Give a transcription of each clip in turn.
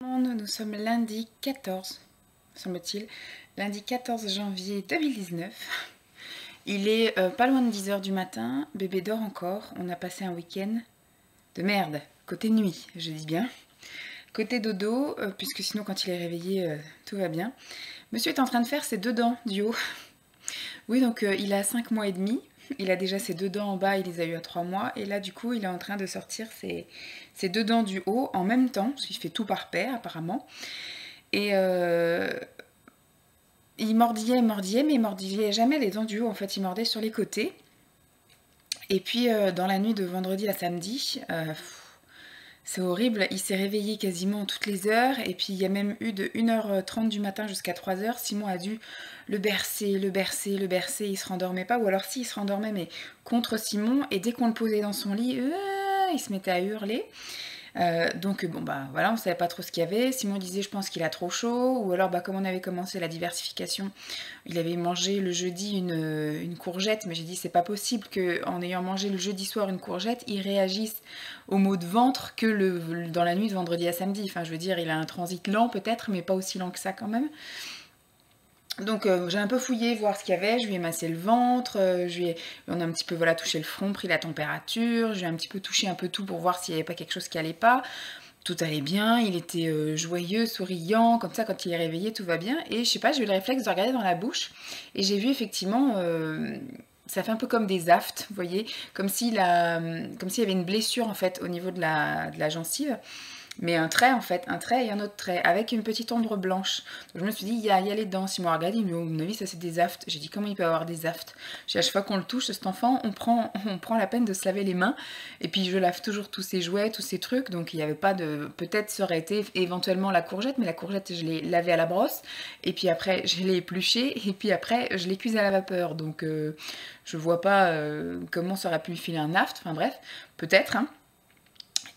Nous sommes lundi 14, semble-t-il, lundi 14 janvier 2019. Il est pas loin de 10 h du matin, bébé dort encore, on a passé un week-end de merde, côté nuit, je dis bien. Côté dodo, puisque sinon quand il est réveillé, tout va bien. Monsieur est en train de faire ses 2 dents du haut. Oui, donc il a 5 mois et demi. Il a déjà ses 2 dents en bas, il les a eu à 3 mois. Et là, du coup, il est en train de sortir ses 2 dents du haut en même temps, parce qu'il fait tout par paire, apparemment. Et il mordillait, mais il mordillait jamais les dents du haut. En fait, il mordait sur les côtés. Et puis, dans la nuit de vendredi à samedi, c'est horrible. Il s'est réveillé quasiment toutes les heures. Et puis, il y a même eu de 1 h 30 du matin jusqu'à 3 h. Simon a dû le bercer, le bercer, le bercer. Il se rendormait pas. Ou alors, si, il se rendormait, mais contre Simon. Et dès qu'on le posait dans son lit, il se mettait à hurler. Donc bon bah voilà, on savait pas trop ce qu'il y avait. Simon disait je pense qu'il a trop chaud, ou alors bah comme on avait commencé la diversification, il avait mangé le jeudi une courgette, mais j'ai dit c'est pas possible qu'en ayant mangé le jeudi soir une courgette, il réagisse aux maux de ventre que dans la nuit de vendredi à samedi. Enfin je veux dire, il a un transit lent peut-être, mais pas aussi lent que ça quand même. Donc j'ai un peu fouillé, voir ce qu'il y avait, je lui ai massé le ventre, on a un petit peu voilà, touché le front, pris la température, j'ai un petit peu touché un peu tout pour voir s'il n'y avait pas quelque chose qui allait pas. Tout allait bien, il était joyeux, souriant, comme ça quand il est réveillé tout va bien. Et je sais pas, j'ai eu le réflexe de regarder dans la bouche et j'ai vu effectivement, ça fait un peu comme des aftes, vous voyez, comme s'il y avait une blessure en fait au niveau de la gencive. Mais un trait en fait, un trait et un autre trait, avec une petite ombre blanche. Donc je me suis dit, il y a les dents. Simon a regardé, il me dit, oh, à mon avis, ça c'est des aftes. J'ai dit, comment il peut avoir des aftes? À chaque fois qu'on le touche, cet enfant, on prend la peine de se laver les mains. Et puis je lave toujours tous ses jouets, tous ses trucs. Donc il n'y avait pas de. Peut-être ça aurait été éventuellement la courgette, mais la courgette, je l'ai lavée à la brosse. Et puis après, je l'ai épluchée. Et puis après, je l'ai cuise à la vapeur. Donc je vois pas comment ça aurait pu lui filer un aft. Enfin bref, peut-être, hein.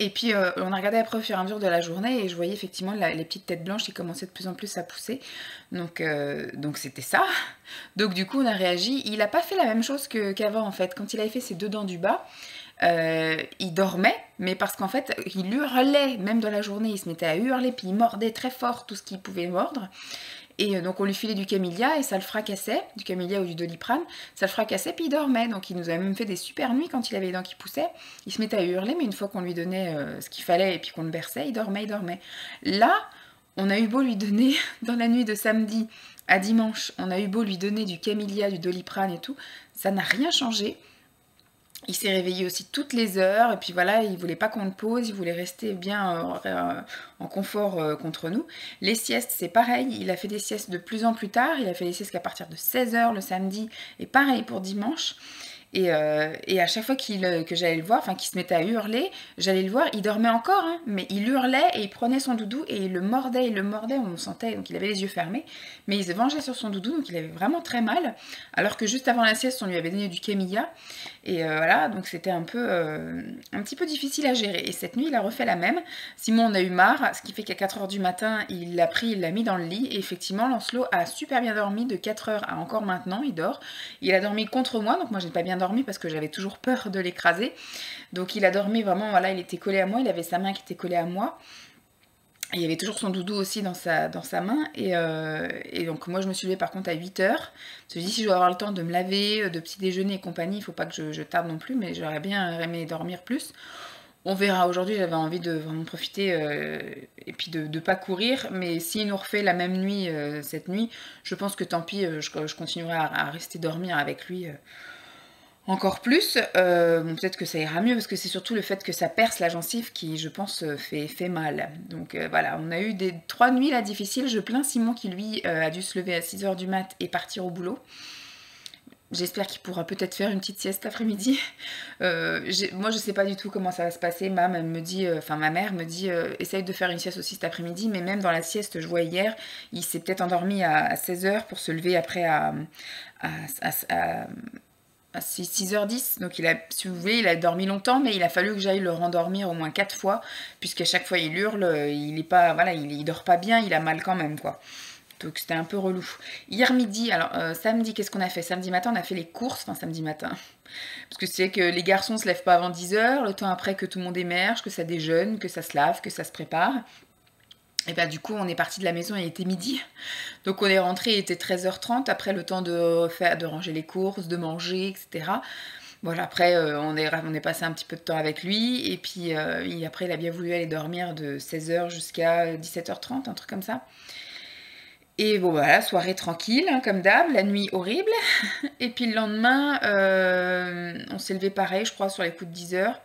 Et puis on a regardé après au fur et à mesure de la journée et je voyais effectivement les petites têtes blanches qui commençaient de plus en plus à pousser. Donc c'était ça. Donc du coup on a réagi. Il n'a pas fait la même chose qu'avant en fait. Quand il avait fait ses 2 dents du bas, il dormait, mais parce qu'en fait il hurlait, même dans la journée il se mettait à hurler, puis il mordait très fort tout ce qu'il pouvait mordre. Et donc on lui filait du Camellia et ça le fracassait, du Camellia ou du Doliprane, ça le fracassait puis il dormait. Donc il nous avait même fait des super nuits quand il avait les dents qui poussaient. Il se mettait à hurler, mais une fois qu'on lui donnait ce qu'il fallait et puis qu'on le berçait, il dormait, il dormait. Là, on a eu beau lui donner, dans la nuit de samedi à dimanche, on a eu beau lui donner du Camellia, du Doliprane et tout, ça n'a rien changé. Il s'est réveillé aussi toutes les heures, et puis voilà, il voulait pas qu'on le pose, il voulait rester bien en confort contre nous. Les siestes, c'est pareil, il a fait des siestes de plus en plus tard, il a fait des siestes qu'à partir de 16 h le samedi, et pareil pour dimanche. Et à chaque fois que j'allais le voir, enfin qu'il se mettait à hurler, j'allais le voir, il dormait encore, hein, mais il hurlait et il prenait son doudou et il le mordait, on sentait, donc il avait les yeux fermés, mais il se vengeait sur son doudou, donc il avait vraiment très mal, alors que juste avant la sieste, on lui avait donné du Camellia, et voilà, donc c'était un petit peu difficile à gérer. Et cette nuit, il a refait la même. Simon en a eu marre, ce qui fait qu'à 4 h du matin, il l'a pris, il l'a mis dans le lit, et effectivement, Lancelot a super bien dormi de 4 h à encore maintenant, il dort. Il a dormi contre moi, donc moi j'ai pas bien dormi parce que j'avais toujours peur de l'écraser. Donc il a dormi vraiment, voilà, il était collé à moi, il avait sa main qui était collée à moi. Et il y avait toujours son doudou aussi dans sa main. Et donc moi je me suis levée par contre à 8 h. Je me suis dit si je dois avoir le temps de me laver, de petit déjeuner et compagnie, il faut pas que je tarde non plus, mais j'aurais bien aimé dormir plus. On verra, aujourd'hui j'avais envie de vraiment profiter et puis de pas courir, mais s'il nous refait la même nuit cette nuit, je pense que tant pis, je continuerai à rester dormir avec lui encore plus. Bon, peut-être que ça ira mieux parce que c'est surtout le fait que ça perce la gencive qui, je pense, fait mal. Donc voilà, on a eu 3 nuits là difficiles. Je plains Simon qui lui a dû se lever à 6 h du mat et partir au boulot. J'espère qu'il pourra peut-être faire une petite sieste après-midi. Moi, je sais pas du tout comment ça va se passer. Ma mère me dit, essaye de faire une sieste aussi cet après-midi. Mais même dans la sieste, je vois hier, il s'est peut-être endormi à 16 h pour se lever après à 6 h 10, donc si vous voulez, il a dormi longtemps, mais il a fallu que j'aille le rendormir au moins 4 fois, puisqu'à chaque fois il hurle, il est pas, voilà, il dort pas bien, il a mal quand même, quoi. Donc c'était un peu relou. Hier midi, alors samedi, qu'est-ce qu'on a fait? Samedi matin, on a fait les courses, enfin samedi matin, parce que c'est que les garçons se lèvent pas avant 10 h, le temps après que tout le monde émerge, que ça déjeune, que ça se lave, que ça se prépare. Et bah du coup on est parti de la maison, il était midi. Donc on est rentré, il était 13h30, après le temps de ranger les courses, de manger, etc. Voilà, après on est passé un petit peu de temps avec lui, et puis après il a bien voulu aller dormir de 16h jusqu'à 17h30, un truc comme ça. Et bon voilà, soirée tranquille, hein, comme d'hab, la nuit horrible. Et puis le lendemain, on s'est levé pareil, je crois, sur les coups de 10h.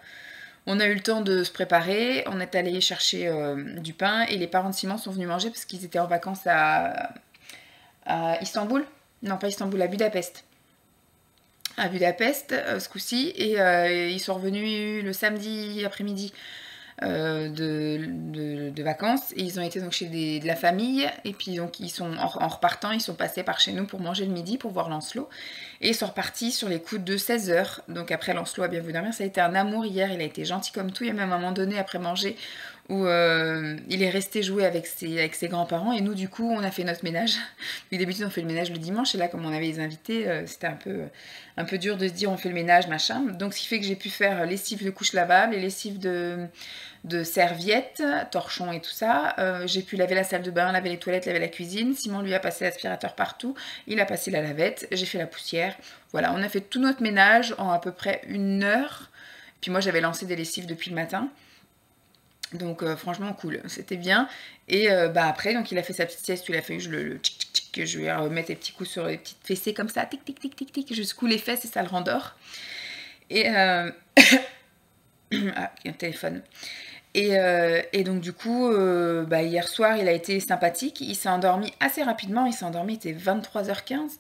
On a eu le temps de se préparer, on est allé chercher du pain, et les parents de Simon sont venus manger parce qu'ils étaient en vacances à Istanbul. Non, pas Istanbul, à Budapest. À Budapest, ce coup-ci, et ils sont revenus le samedi après-midi de vacances, et ils ont été donc chez de la famille, et puis donc ils sont en repartant, ils sont passés par chez nous pour manger le midi, pour voir Lancelot, et ils sont repartis sur les coups de 16h. Donc après, Lancelot a bien voulu dormir, ça a été un amour hier, il a été gentil comme tout. Il y a même un moment donné après manger où il est resté jouer avec ses grands-parents, et nous du coup on a fait notre ménage. Puis d'habitude on fait le ménage le dimanche, et là comme on avait les invités, c'était un peu dur de se dire on fait le ménage machin. Donc ce qui fait que j'ai pu faire lessive de couches lavables et lessive de serviettes, torchons et tout ça. J'ai pu laver la salle de bain, laver les toilettes, laver la cuisine. Simon lui a passé l'aspirateur partout, il a passé la lavette, j'ai fait la poussière. Voilà, on a fait tout notre ménage en à peu près 1 heure. Puis moi j'avais lancé des lessives depuis le matin. Donc franchement cool, c'était bien. Et bah après, donc il a fait sa petite sieste, il a fait le tic tic tic, que je vais remettre des petits coups sur les petites fessées comme ça, tic tic tic tic tic, je secoue les fesses et ça le rendort. Et ah, il y a un téléphone. Et donc du coup, bah, hier soir, il a été sympathique, il s'est endormi assez rapidement, il s'est endormi, il était 23h15.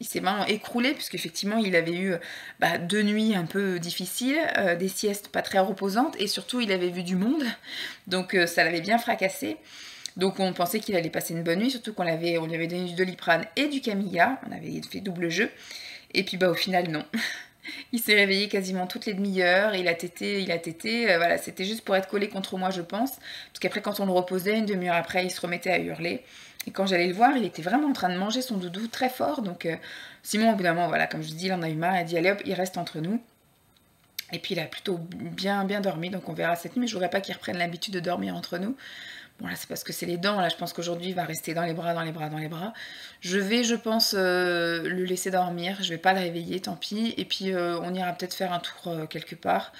Il s'est vraiment écroulé, puisqu'effectivement, il avait eu 2 nuits un peu difficiles, des siestes pas très reposantes, et surtout, il avait vu du monde, donc ça l'avait bien fracassé. Donc on pensait qu'il allait passer une bonne nuit, surtout on lui avait donné du Doliprane et du Camilla, on avait fait double jeu, et puis bah au final, non. Il s'est réveillé quasiment toutes les demi-heures, il a tété, voilà, c'était juste pour être collé contre moi, je pense, parce qu'après, quand on le reposait, une demi-heure après, il se remettait à hurler. Et quand j'allais le voir, il était vraiment en train de manger son doudou très fort, donc Simon, au bout d'un moment, voilà, comme je dis, il en a eu marre, il a dit allez hop, il reste entre nous. Et puis il a plutôt bien dormi, donc on verra cette nuit, mais je voudrais pas qu'il reprenne l'habitude de dormir entre nous. Bon là c'est parce que c'est les dents, là je pense qu'aujourd'hui il va rester dans les bras, dans les bras, dans les bras. Je vais, je pense, le laisser dormir, je vais pas le réveiller, tant pis. Et puis on ira peut-être faire un tour quelque part.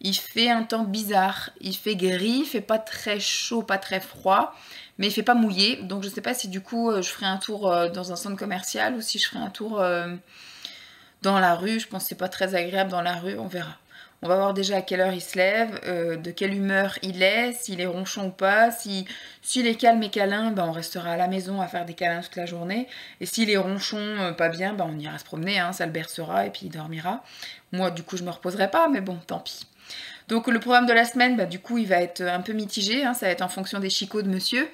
Il fait un temps bizarre, il fait gris, il fait pas très chaud, pas très froid, mais il fait pas mouillé. Donc je sais pas si du coup je ferai un tour dans un centre commercial, ou si je ferai un tour dans la rue. Je pense que c'est pas très agréable dans la rue, on verra. On va voir déjà à quelle heure il se lève, de quelle humeur il est, s'il est ronchon ou pas. S'il est calme et câlin, ben on restera à la maison à faire des câlins toute la journée. Et s'il est ronchon, pas bien, ben on ira se promener, hein, ça le bercera et puis il dormira. Moi, du coup, je me reposerai pas, mais bon, tant pis. Donc le programme de la semaine, bah, du coup, il va être un peu mitigé, hein, ça va être en fonction des chicots de monsieur.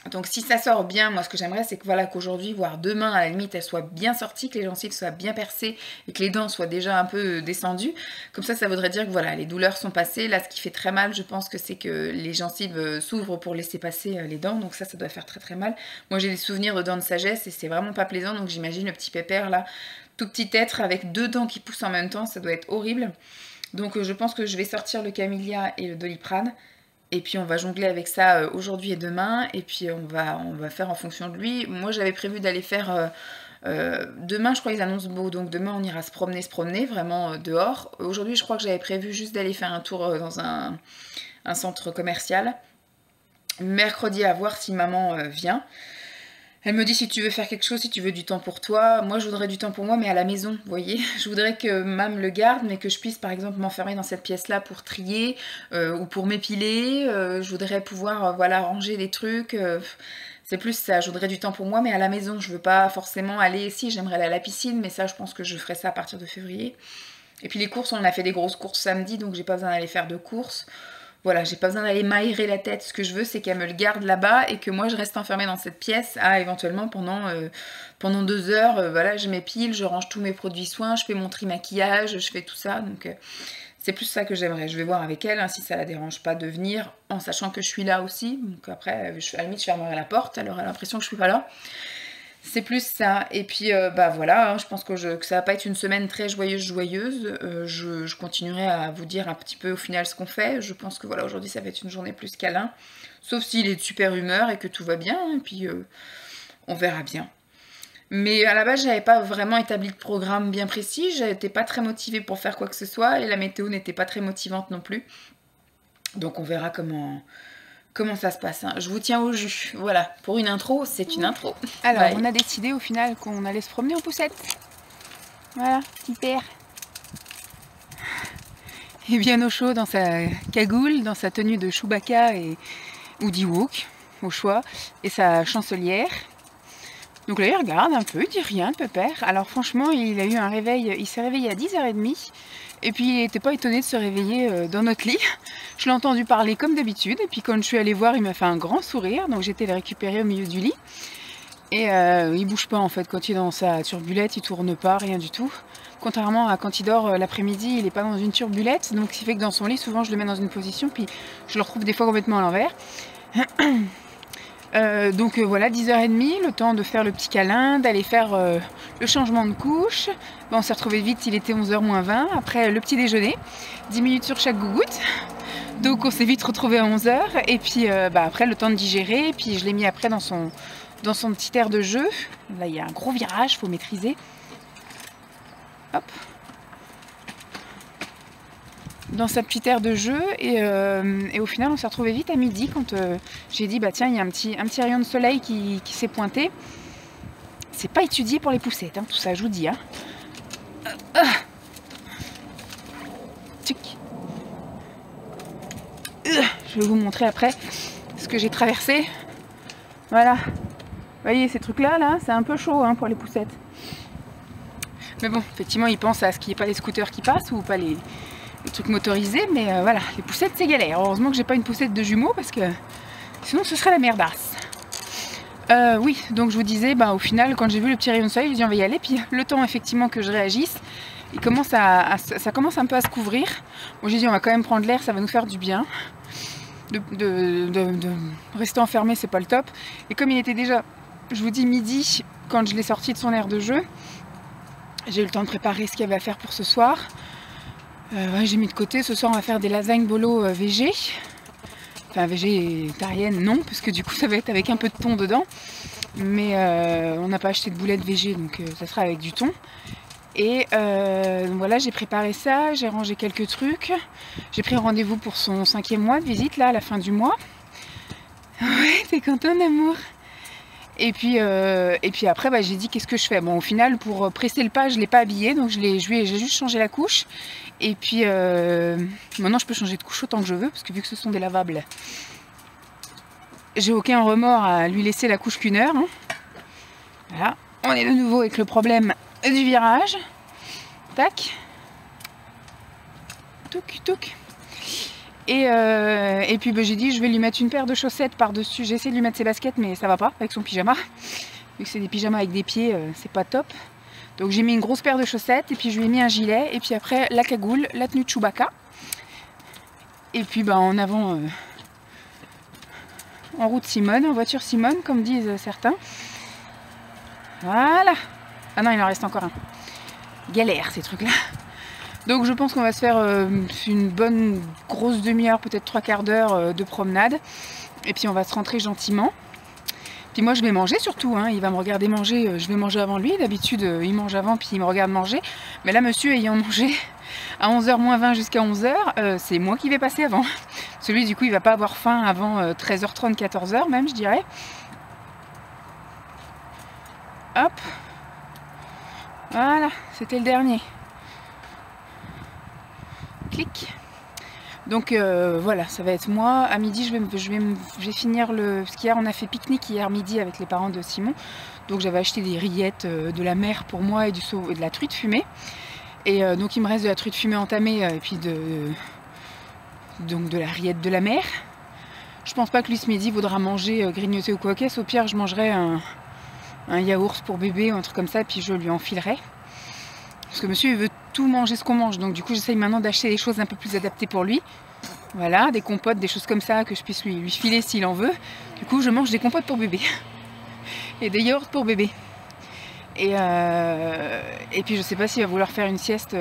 Donc si ça sort bien, moi ce que j'aimerais c'est que voilà, qu'aujourd'hui, voire demain, à la limite, elle soit bien sortie, que les gencives soient bien percées et que les dents soient déjà un peu descendues. Comme ça voudrait dire que voilà, les douleurs sont passées. Là, ce qui fait très mal, je pense que c'est que les gencives s'ouvrent pour laisser passer les dents. Donc ça doit faire très très mal. Moi j'ai des souvenirs de dents de sagesse et c'est vraiment pas plaisant. Donc j'imagine le petit pépère là, tout petit être avec 2 dents qui poussent en même temps, ça doit être horrible. Donc je pense que je vais sortir le Camellia et le Doliprane. Et puis on va jongler avec ça aujourd'hui et demain, et puis on va faire en fonction de lui. Moi j'avais prévu d'aller faire demain, je crois qu'ils annoncent beau, donc demain on ira se promener vraiment dehors. Aujourd'hui je crois que j'avais prévu juste d'aller faire un tour dans un centre commercial. Mercredi, à voir si maman vient. Elle me dit si tu veux faire quelque chose, si tu veux du temps pour toi. Moi, je voudrais du temps pour moi, mais à la maison, vous voyez. Je voudrais que Mam le garde, mais que je puisse, par exemple, m'enfermer dans cette pièce-là pour trier ou pour m'épiler. Je voudrais pouvoir, voilà, ranger des trucs. C'est plus ça, je voudrais du temps pour moi, mais à la maison. Je veux pas forcément aller... Si, j'aimerais aller à la piscine, mais ça, je pense que je ferai ça à partir de février. Et puis les courses, on a fait des grosses courses samedi, donc j'ai pas besoin d'aller faire de courses. Voilà, j'ai pas besoin d'aller m'aérer la tête. Ce que je veux, c'est qu'elle me le garde là-bas et que moi, je reste enfermée dans cette pièce éventuellement pendant 2 heures. Voilà, je m'épile, je range tous mes produits soins, je fais mon tri maquillage, je fais tout ça. Donc, c'est plus ça que j'aimerais. Je vais voir avec elle, hein, si ça la dérange pas de venir, en sachant que je suis là aussi. Donc après, à la limite, je fermerai la porte, elle aura l'impression que je suis pas là. C'est plus ça. Et puis, bah, voilà, hein, je pense que ça va pas être une semaine très joyeuse. Je continuerai à vous dire un petit peu au final ce qu'on fait. Je pense que voilà, aujourd'hui ça va être une journée plus câlin. Sauf s'il est de super humeur et que tout va bien, et puis on verra bien. Mais à la base, j'avais pas vraiment établi de programme bien précis, j'étais pas très motivée pour faire quoi que ce soit, et la météo n'était pas très motivante non plus. Donc on verra comment ça se passe, hein. Je vous tiens au jus. Voilà, pour une intro, c'est une intro. Alors, on a décidé au final qu'on allait se promener en poussette. Voilà, petit père. Et bien au chaud dans sa cagoule, dans sa tenue de Chewbacca ou d'Ewok, au choix, et sa chancelière. Donc là, il regarde un peu, il dit rien, pépère. Alors franchement, il a eu un réveil, il s'est réveillé à 10h30. Et puis il n'était pas étonné de se réveiller dans notre lit. Je l'ai entendu parler comme d'habitude. Et puis quand je suis allée voir, il m'a fait un grand sourire. Donc j'étais le récupérer au milieu du lit. Et il bouge pas en fait. Quand il est dans sa turbulette, il tourne pas, rien du tout. Contrairement à quand il dort l'après-midi, il n'est pas dans une turbulette. Donc ce qui fait que dans son lit, souvent je le mets dans une position. Puis je le retrouve des fois complètement à l'envers. Donc voilà, 10h30, le temps de faire le petit câlin, d'aller faire le changement de couche. Bon, on s'est retrouvé vite, il était 11h moins 20. Après le petit déjeuner, 10 minutes sur chaque gougoute. Donc on s'est vite retrouvé à 11h. Et puis après le temps de digérer. Et puis je l'ai mis après dans son petit air de jeu. Là il y a un gros virage, faut maîtriser. Hop. Dans sa petite aire de jeu et au final on s'est retrouvé vite à midi quand j'ai dit bah tiens il y a un petit rayon de soleil qui s'est pointé. C'est pas étudié pour les poussettes, hein, tout ça je vous dis. Hein. Je vais vous montrer après ce que j'ai traversé. Voilà. Vous voyez ces trucs là c'est un peu chaud hein, pour les poussettes. Mais bon, effectivement ils pensent à ce qu'il n'y ait pas les scooters qui passent ou pas les trucs motorisés, mais voilà, les poussettes c'est galère. Heureusement que j'ai pas une poussette de jumeaux parce que sinon ce serait la merdasse. Oui, donc je vous disais, au final quand j'ai vu le petit rayon de soleil, j'ai dit on va y aller, puis le temps effectivement que je réagisse, ça commence un peu à se couvrir. Bon, j'ai dit on va quand même prendre l'air, ça va nous faire du bien. De rester enfermé, c'est pas le top. Et comme il était déjà, je vous dis midi, quand je l'ai sorti de son aire de jeu, j'ai eu le temps de préparer ce qu'il y avait à faire pour ce soir. Ouais, j'ai mis de côté, ce soir on va faire des lasagnes bolo végé. Enfin végétarienne non, parce que du coup ça va être avec un peu de thon dedans. Mais on n'a pas acheté de boulettes végé, donc ça sera avec du thon. Et voilà, j'ai préparé ça, j'ai rangé quelques trucs. J'ai pris rendez-vous pour son 5e mois de visite là à la fin du mois. Ouais, t'es content d'amour? Et puis après, j'ai dit qu'est-ce que je fais. Bon, au final, pour presser le pas, je ne l'ai pas habillé, donc j'ai juste changé la couche. Et puis maintenant, je peux changer de couche autant que je veux, parce que vu que ce sont des lavables, j'ai aucun remords à lui laisser la couche qu'1 heure. Hein. Voilà, on est de nouveau avec le problème du virage. Tac. Touc, touc. Et puis j'ai dit je vais lui mettre une paire de chaussettes par-dessus. J'ai essayé de lui mettre ses baskets mais ça va pas avec son pyjama. Vu que c'est des pyjamas avec des pieds, c'est pas top. Donc j'ai mis une grosse paire de chaussettes et puis je lui ai mis un gilet. Et puis après la cagoule, la tenue de Chewbacca. Et puis en avant, en route Simone, en voiture Simone comme disent certains. Voilà. Ah non il en reste encore un. Galère ces trucs là. Donc je pense qu'on va se faire une bonne grosse demi-heure, peut-être 3/4 d'heure de promenade. Et puis on va se rentrer gentiment. Puis moi je vais manger surtout, hein. Il va me regarder manger, je vais manger avant lui. D'habitude il mange avant puis il me regarde manger. Mais là monsieur ayant mangé à 11h moins 20 jusqu'à 11h, c'est moi qui vais passer avant. Celui du coup il va pas avoir faim avant 13h30, 14h même je dirais. Hop. Voilà, c'était le dernier. Clic. Donc voilà, ça va être moi. À midi, je vais finir le... Parce qu'hier, on a fait pique-nique hier midi avec les parents de Simon. Donc j'avais acheté des rillettes de la mer pour moi et de la truite fumée. Et donc il me reste de la truite fumée entamée et puis de la rillette de la mer. Je pense pas que lui ce midi voudra manger grignoter ou quoi qu'est-ce. Au pire, je mangerai un yaourt pour bébé ou un truc comme ça et puis je lui enfilerai. Parce que monsieur il veut tout manger ce qu'on mange, donc du coup j'essaye maintenant d'acheter des choses un peu plus adaptées pour lui. Voilà, des compotes, des choses comme ça que je puisse lui filer s'il en veut. Du coup je mange des compotes pour bébé. Et des yaourts pour bébé. Et puis je sais pas s'il va vouloir faire une sieste,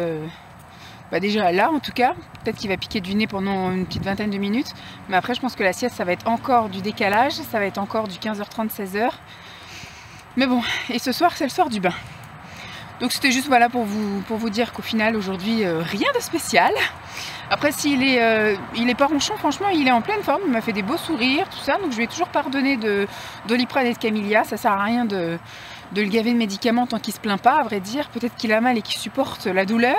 déjà là en tout cas. Peut-être qu'il va piquer du nez pendant une petite vingtaine de minutes. Mais après je pense que la sieste ça va être encore du décalage, ça va être encore du 15h30, 16h. Mais bon, et ce soir c'est le soir du bain. Donc c'était juste voilà pour vous dire qu'au final aujourd'hui rien de spécial. Après s'il est pas ronchon, franchement il est en pleine forme, il m'a fait des beaux sourires, tout ça. Donc je lui ai toujours pardonné de Doliprane et de Camellia. Ça sert à rien de le gaver de médicaments tant qu'il se plaint pas, à vrai dire. Peut-être qu'il a mal et qu'il supporte la douleur.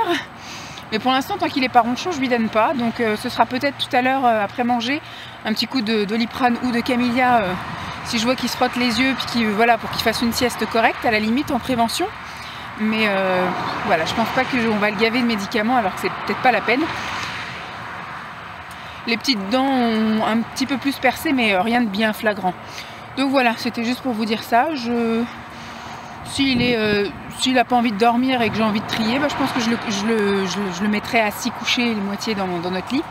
Mais pour l'instant tant qu'il est pas ronchon je lui donne pas. Donc ce sera peut-être tout à l'heure après manger un petit coup de Doliprane ou de Camellia si je vois qu'il se frotte les yeux puis voilà, pour qu'il fasse une sieste correcte à la limite en prévention. Mais voilà, je pense pas qu'on va le gaver de médicaments alors que c'est peut-être pas la peine. Les petites dents ont un petit peu plus percé mais rien de bien flagrant. Donc voilà, c'était juste pour vous dire ça. S'il n'a pas envie de dormir et que j'ai envie de trier, je pense que je le mettrai assis couché les moitiés dans notre lit.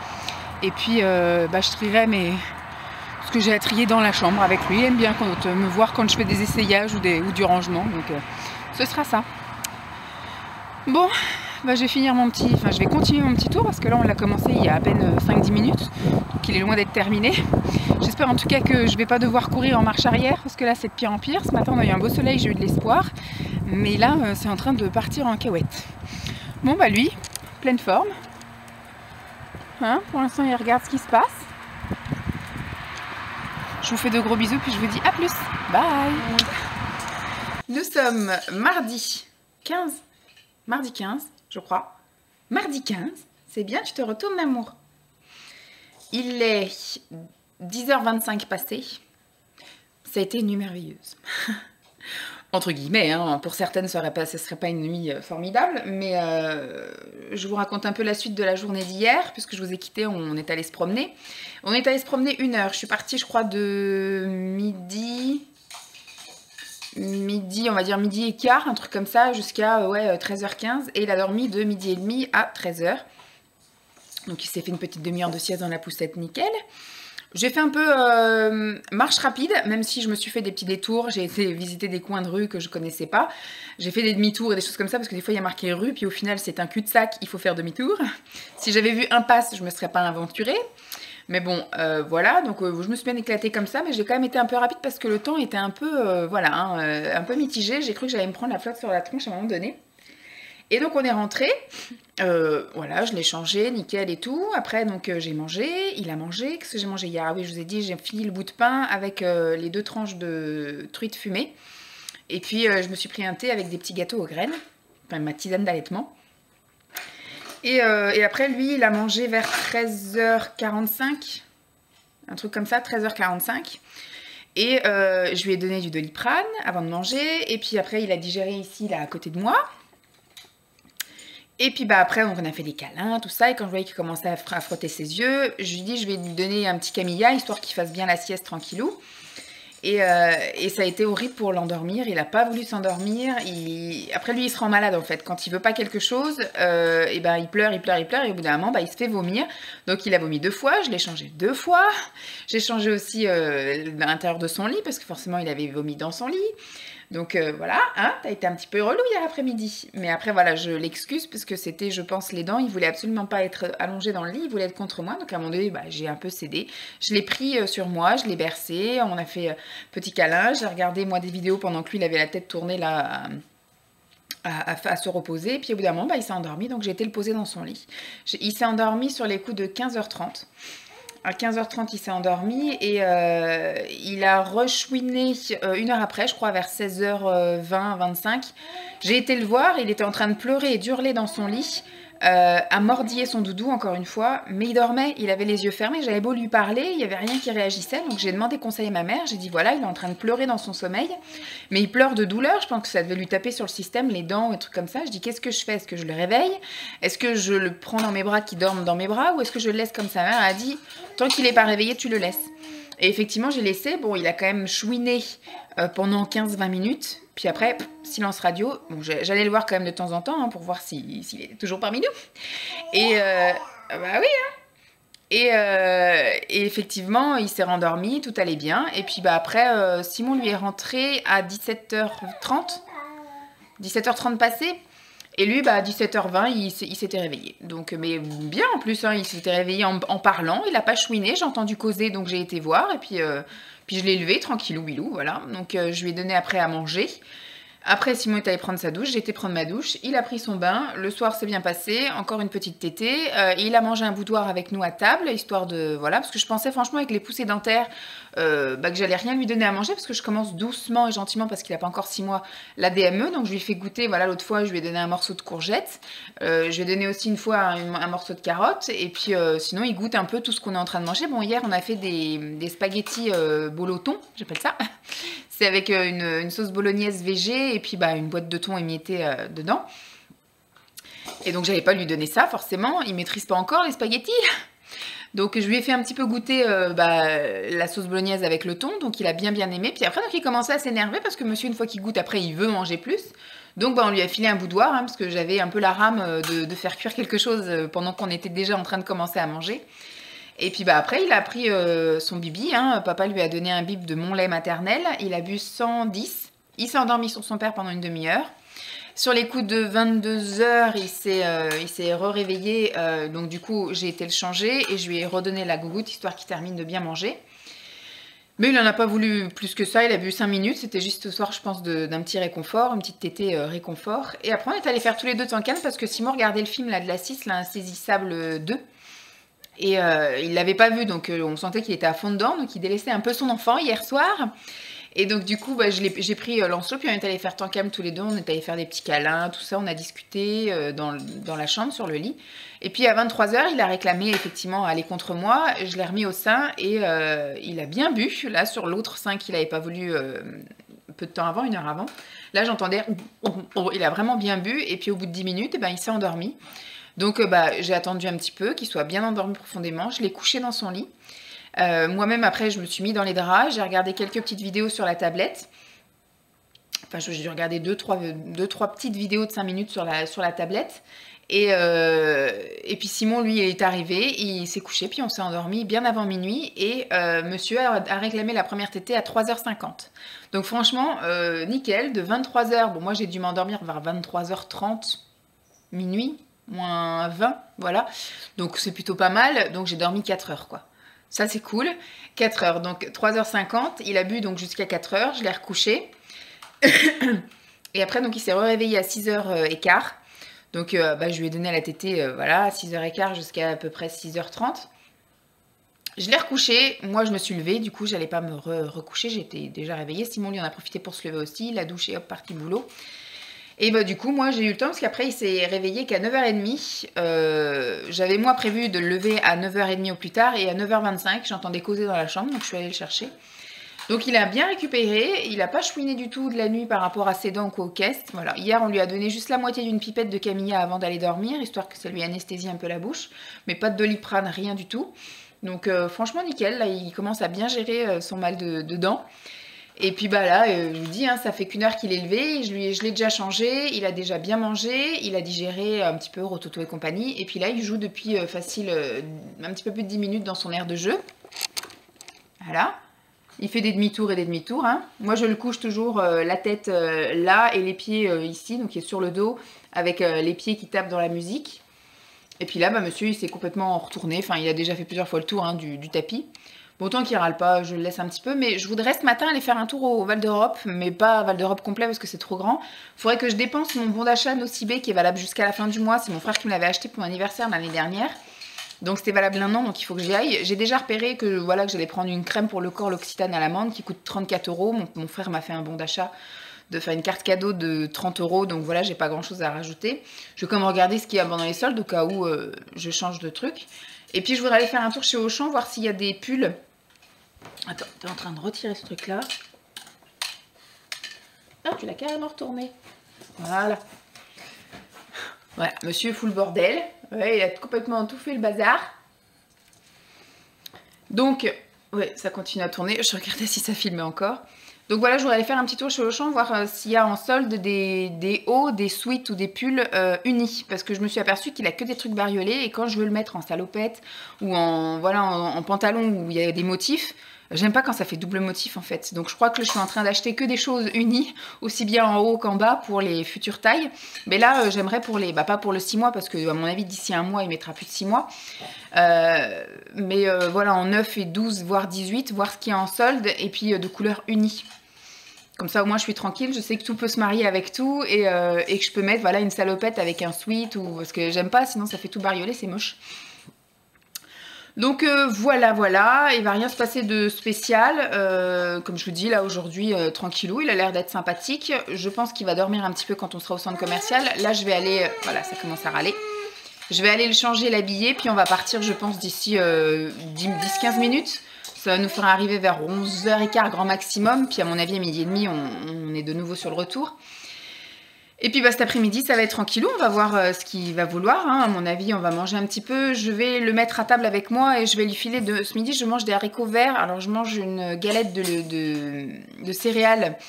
Et puis je trierai ce que j'ai à trier dans la chambre avec lui. Il aime bien me voir quand je fais des essayages ou du rangement. Donc ce sera ça. Bon, je vais continuer mon petit tour parce que là on l'a commencé il y a à peine 5-10 minutes, donc il est loin d'être terminé. J'espère en tout cas que je vais pas devoir courir en marche arrière parce que là c'est de pire en pire. Ce matin on a eu un beau soleil, j'ai eu de l'espoir, mais là c'est en train de partir en cahuète. Bon lui, pleine forme. Hein, pour l'instant il regarde ce qui se passe. Je vous fais de gros bisous puis je vous dis à plus. Bye. Nous sommes mardi 15, je crois. Mardi 15, c'est bien, tu te retournes l'amour. Il est 10h25 passé. Ça a été une nuit merveilleuse. Entre guillemets, hein. Pour certaines, ce serait pas une nuit formidable, mais je vous raconte un peu la suite de la journée d'hier, puisque je vous ai quitté, on est allé se promener. On est allé se promener 1 heure. Je suis partie, je crois, de midi, on va dire midi et quart, un truc comme ça, jusqu'à 13h15. Et il a dormi de midi et demi à 13h. Donc il s'est fait une petite demi-heure de sieste dans la poussette, nickel. J'ai fait un peu marche rapide, même si je me suis fait des petits détours. J'ai été visiter des coins de rue que je connaissais pas. J'ai fait des demi-tours et des choses comme ça, parce que des fois il y a marqué rue, puis au final c'est un cul-de-sac, il faut faire demi-tour. Si j'avais vu un pass, je me serais pas aventurée. Mais bon, voilà, donc je me suis bien éclatée comme ça, mais j'ai quand même été un peu rapide parce que le temps était un peu, un peu mitigé. J'ai cru que j'allais me prendre la flotte sur la tronche à un moment donné. Et donc on est rentré, voilà, je l'ai changé, nickel et tout. Après donc j'ai mangé, il a mangé. Qu'est-ce que j'ai mangé hier? Ah oui, je vous ai dit, j'ai fini le bout de pain avec les 2 tranches de truite fumée. Et puis je me suis pris un thé avec des petits gâteaux aux graines, enfin ma tisane d'allaitement. Et après lui, il a mangé vers 13h45, un truc comme ça, 13h45. Et je lui ai donné du Doliprane avant de manger. Et puis après, il a digéré ici, là, à côté de moi. Et puis après, donc, on a fait des câlins, tout ça. Et quand je voyais qu'il commençait à frotter ses yeux, je lui ai dit, je vais lui donner un petit Camellia, histoire qu'il fasse bien la sieste tranquillou. Et ça a été horrible pour l'endormir. Il n'a pas voulu s'endormir. Après, lui, il se rend malade, en fait. Quand il veut pas quelque chose, il pleure. Et au bout d'un moment, il se fait vomir. Donc, il a vomi 2 fois. Je l'ai changé 2 fois. J'ai changé aussi l'intérieur de son lit, parce que forcément, il avait vomi dans son lit. Donc voilà, hein, t'as été un petit peu relou hier après-midi. Mais après, voilà, je l'excuse parce que c'était, je pense, les dents. Il voulait absolument pas être allongé dans le lit, il voulait être contre moi. Donc à un moment donné, j'ai un peu cédé. Je l'ai pris sur moi, je l'ai bercé, on a fait petit câlin. J'ai regardé, moi, des vidéos pendant que lui, il avait la tête tournée là à se reposer. Et puis au bout d'un moment, il s'est endormi, donc j'ai été le poser dans son lit. Il s'est endormi sur les coups de 15h30. À 15h30, il s'est endormi et il a rechouiné 1 heure après, je crois vers 16h20, 25. J'ai été le voir, il était en train de pleurer et d'hurler dans son lit, à mordiller son doudou encore une fois, mais il dormait, il avait les yeux fermés, j'avais beau lui parler, il n'y avait rien qui réagissait, donc j'ai demandé conseil à ma mère, j'ai dit voilà, il est en train de pleurer dans son sommeil, mais il pleure de douleur, je pense que ça devait lui taper sur le système, les dents, et trucs comme ça. Je dis qu'est-ce que je fais? Est-ce que je le réveille? Est-ce que je le prends dans mes bras, qu'il dorme dans mes bras, ou est-ce que je le laisse comme sa mère a dit, tant qu'il n'est pas réveillé, tu le laisses. Et effectivement, j'ai laissé, bon, il a quand même chouiné pendant 15-20 minutes, puis après, silence radio. Bon, j'allais le voir quand même de temps en temps, hein, pour voir s'il était toujours parmi nous. Et, bah oui, hein. Et effectivement, il s'est rendormi, tout allait bien. Et puis après, Simon lui est rentré à 17h30. 17h30 passé. Et lui, bah, à 17h20, il s'était réveillé. Donc, mais bien en plus, hein, il s'était réveillé en parlant. Il n'a pas chouiné, j'ai entendu causer, donc j'ai été voir. Et puis je l'ai levé, tranquillou, bilou, voilà. Donc je lui ai donné après à manger. Après, Simon est allé prendre sa douche, j'ai été prendre ma douche, il a pris son bain, le soir c'est bien passé, encore une petite tétée, il a mangé un boudoir avec nous à table, histoire de... Voilà, parce que je pensais franchement avec les poussées dentaires que j'allais rien lui donner à manger, parce que je commence doucement et gentiment, parce qu'il n'a pas encore 6 mois, la DME, donc je lui ai fait goûter, voilà, l'autre fois je lui ai donné un morceau de courgette, je lui ai donné aussi une fois un morceau de carotte, et puis sinon il goûte un peu tout ce qu'on est en train de manger. Bon, hier on a fait des spaghettis boloton, j'appelle ça. C'est avec une sauce bolognaise végé et puis bah, une boîte de thon émiettée dedans. Et donc j'allais pas lui donner ça forcément, il maîtrise pas encore les spaghettis. Donc je lui ai fait un petit peu goûter la sauce bolognaise avec le thon, donc il a bien aimé. Puis après donc, il commençait à s'énerver parce que monsieur une fois qu'il goûte après il veut manger plus. Donc bah, on lui a filé un boudoir hein, parce que j'avais un peu la rame de faire cuire quelque chose pendant qu'on était déjà en train de commencer à manger. Et puis bah après, il a pris son bibi, hein. Papa lui a donné un bib de mon lait maternel, il a bu 110, il s'est endormi sur son père pendant une demi-heure. Sur les coups de 22h, il s'est réveillé, donc du coup j'ai été le changer et je lui ai redonné la gougoute histoire qu'il termine de bien manger. Mais il n'en a pas voulu plus que ça, il a bu 5 minutes, c'était juste ce soir je pense d'un petit réconfort, une petite tétée réconfort. Et après on est allé faire tous les deux Tankan parce que Simon regardait le film là, de la 6, là, Insaisissable 2. Et il l'avait pas vu, donc on sentait qu'il était à fond dedans, donc il délaissait un peu son enfant hier soir. Et donc du coup, bah, j'ai pris Lancelot, puis on est allé faire Tankam tous les deux, on est allé faire des petits câlins, tout ça, on a discuté dans la chambre, sur le lit. Et puis à 23h, il a réclamé effectivement aller contre moi, je l'ai remis au sein et il a bien bu, là sur l'autre sein qu'il n'avait pas voulu peu de temps avant, 1 heure avant. Là j'entendais, il a vraiment bien bu, et puis au bout de 10 minutes, il s'est endormi. Donc j'ai attendu un petit peu, qu'il soit bien endormi profondément. Je l'ai couché dans son lit. Moi-même, après, je me suis mis dans les draps. J'ai regardé quelques petites vidéos sur la tablette. Enfin, j'ai dû regarder 2-3 petites vidéos de 5 minutes sur la tablette. Et puis Simon, lui, il est arrivé, il s'est couché, puis on s'est endormi bien avant minuit. Et monsieur a réclamé la première tétée à 3h50. Donc franchement, nickel, de 23h. Bon, moi, j'ai dû m'endormir vers 23h30, minuit. Moins 20, voilà. Donc c'est plutôt pas mal. Donc j'ai dormi 4 heures, quoi. Ça, c'est cool. 4 heures. Donc 3h50. Il a bu donc jusqu'à 4 heures. Je l'ai recouché. Et après, donc il s'est réveillé à 6h15. Donc je lui ai donné la tétée, voilà, à 6h15 jusqu'à à peu près 6h30. Je l'ai recouché. Moi, je me suis levée. Du coup, j'allais pas me recoucher. J'étais déjà réveillée. Simon, lui, en a profité pour se lever aussi. Il a douché, hop, parti boulot. Et bah du coup, moi j'ai eu le temps parce qu'après il s'est réveillé qu'à 9h30. J'avais moi prévu de le lever à 9h30 au plus tard et à 9h25, j'entendais causer dans la chambre, donc je suis allée le chercher. Donc il a bien récupéré, il n'a pas chouiné du tout de la nuit par rapport à ses dents ou aux caisses. Voilà. Hier on lui a donné juste la moitié d'une pipette de Camilla avant d'aller dormir, histoire que ça lui anesthésie un peu la bouche. Mais pas de Doliprane, rien du tout. Donc franchement nickel, là il commence à bien gérer son mal de dents. Et puis bah là, je vous dis, hein, ça fait qu'1 heure qu'il est levé, je l'ai déjà changé, il a déjà bien mangé, il a digéré un petit peu Rototo et compagnie, et puis là il joue depuis facile un petit peu plus de 10 minutes dans son aire de jeu. Voilà. Il fait des demi-tours et des demi-tours. Hein. Moi je le couche toujours la tête là et les pieds ici, donc il est sur le dos, avec les pieds qui tapent dans la musique. Et puis là, bah, monsieur il s'est complètement retourné, enfin il a déjà fait plusieurs fois le tour hein, du tapis. Bon, autant qu'il râle pas, je le laisse un petit peu, mais je voudrais ce matin aller faire un tour au Val d'Europe, mais pas Val d'Europe complet parce que c'est trop grand. Il faudrait que je dépense mon bon d'achat Nocibé qui est valable jusqu'à la fin du mois. C'est mon frère qui me l'avait acheté pour mon anniversaire l'année dernière. Donc c'était valable 1 an, donc il faut que j'y aille. J'ai déjà repéré que voilà que j'allais prendre une crème pour le corps, l'Occitane à l'amande, qui coûte 34 €. Mon frère m'a fait un bon d'achat de faire une carte cadeau de 30 €, donc voilà, j'ai pas grand chose à rajouter. Je vais quand même regarder ce qu'il y a pendant les soldes au cas où je change de truc. Et puis je voudrais aller faire un tour chez Auchan, voir s'il y a des pulls. Attends, t'es en train de retirer ce truc là. Ah, tu l'as carrément retourné. Voilà. Voilà, monsieur fout le bordel. Ouais, il a complètement tout fait le bazar. Donc, ouais, ça continue à tourner. Je regardais si ça filmait encore. Donc voilà, je voudrais aller faire un petit tour chez Auchan, voir s'il y a en solde des hauts, des sweats ou des pulls unis. Parce que je me suis aperçue qu'il a que des trucs bariolés. Et quand je veux le mettre en salopette ou en, voilà, en pantalon où il y a des motifs, J'aime pas quand ça fait double motif en fait. Donc je crois que je suis en train d'acheter que des choses unies, aussi bien en haut qu'en bas pour les futures tailles. Mais là, j'aimerais pour les... Bah pas pour le 6 mois parce que à mon avis d'ici un mois, il mettra plus de 6 mois. Mais voilà, en 9 et 12, voire 18, voir ce qu'il y a en solde. Et puis de couleurs unies. Comme ça, au moins, je suis tranquille. Je sais que tout peut se marier avec tout et que je peux mettre voilà, une salopette avec un sweat. Parce que j'aime pas, sinon ça fait tout bariolé, c'est moche. Donc voilà, il va rien se passer de spécial, comme je vous dis là aujourd'hui tranquillou, il a l'air d'être sympathique, je pense qu'il va dormir un petit peu quand on sera au centre commercial, là je vais aller, voilà ça commence à râler, je vais aller le changer, l'habiller, puis on va partir je pense d'ici 10-15 minutes, ça va nous faire arriver vers 11h15 grand maximum, puis à mon avis à midi et demi on est de nouveau sur le retour. Et puis bah, cet après-midi, ça va être tranquillou, on va voir ce qu'il va vouloir. Hein. À mon avis, on va manger un petit peu. Je vais le mettre à table avec moi et je vais lui filer de... Ce midi, je mange des haricots verts. Alors, je mange une galette de céréales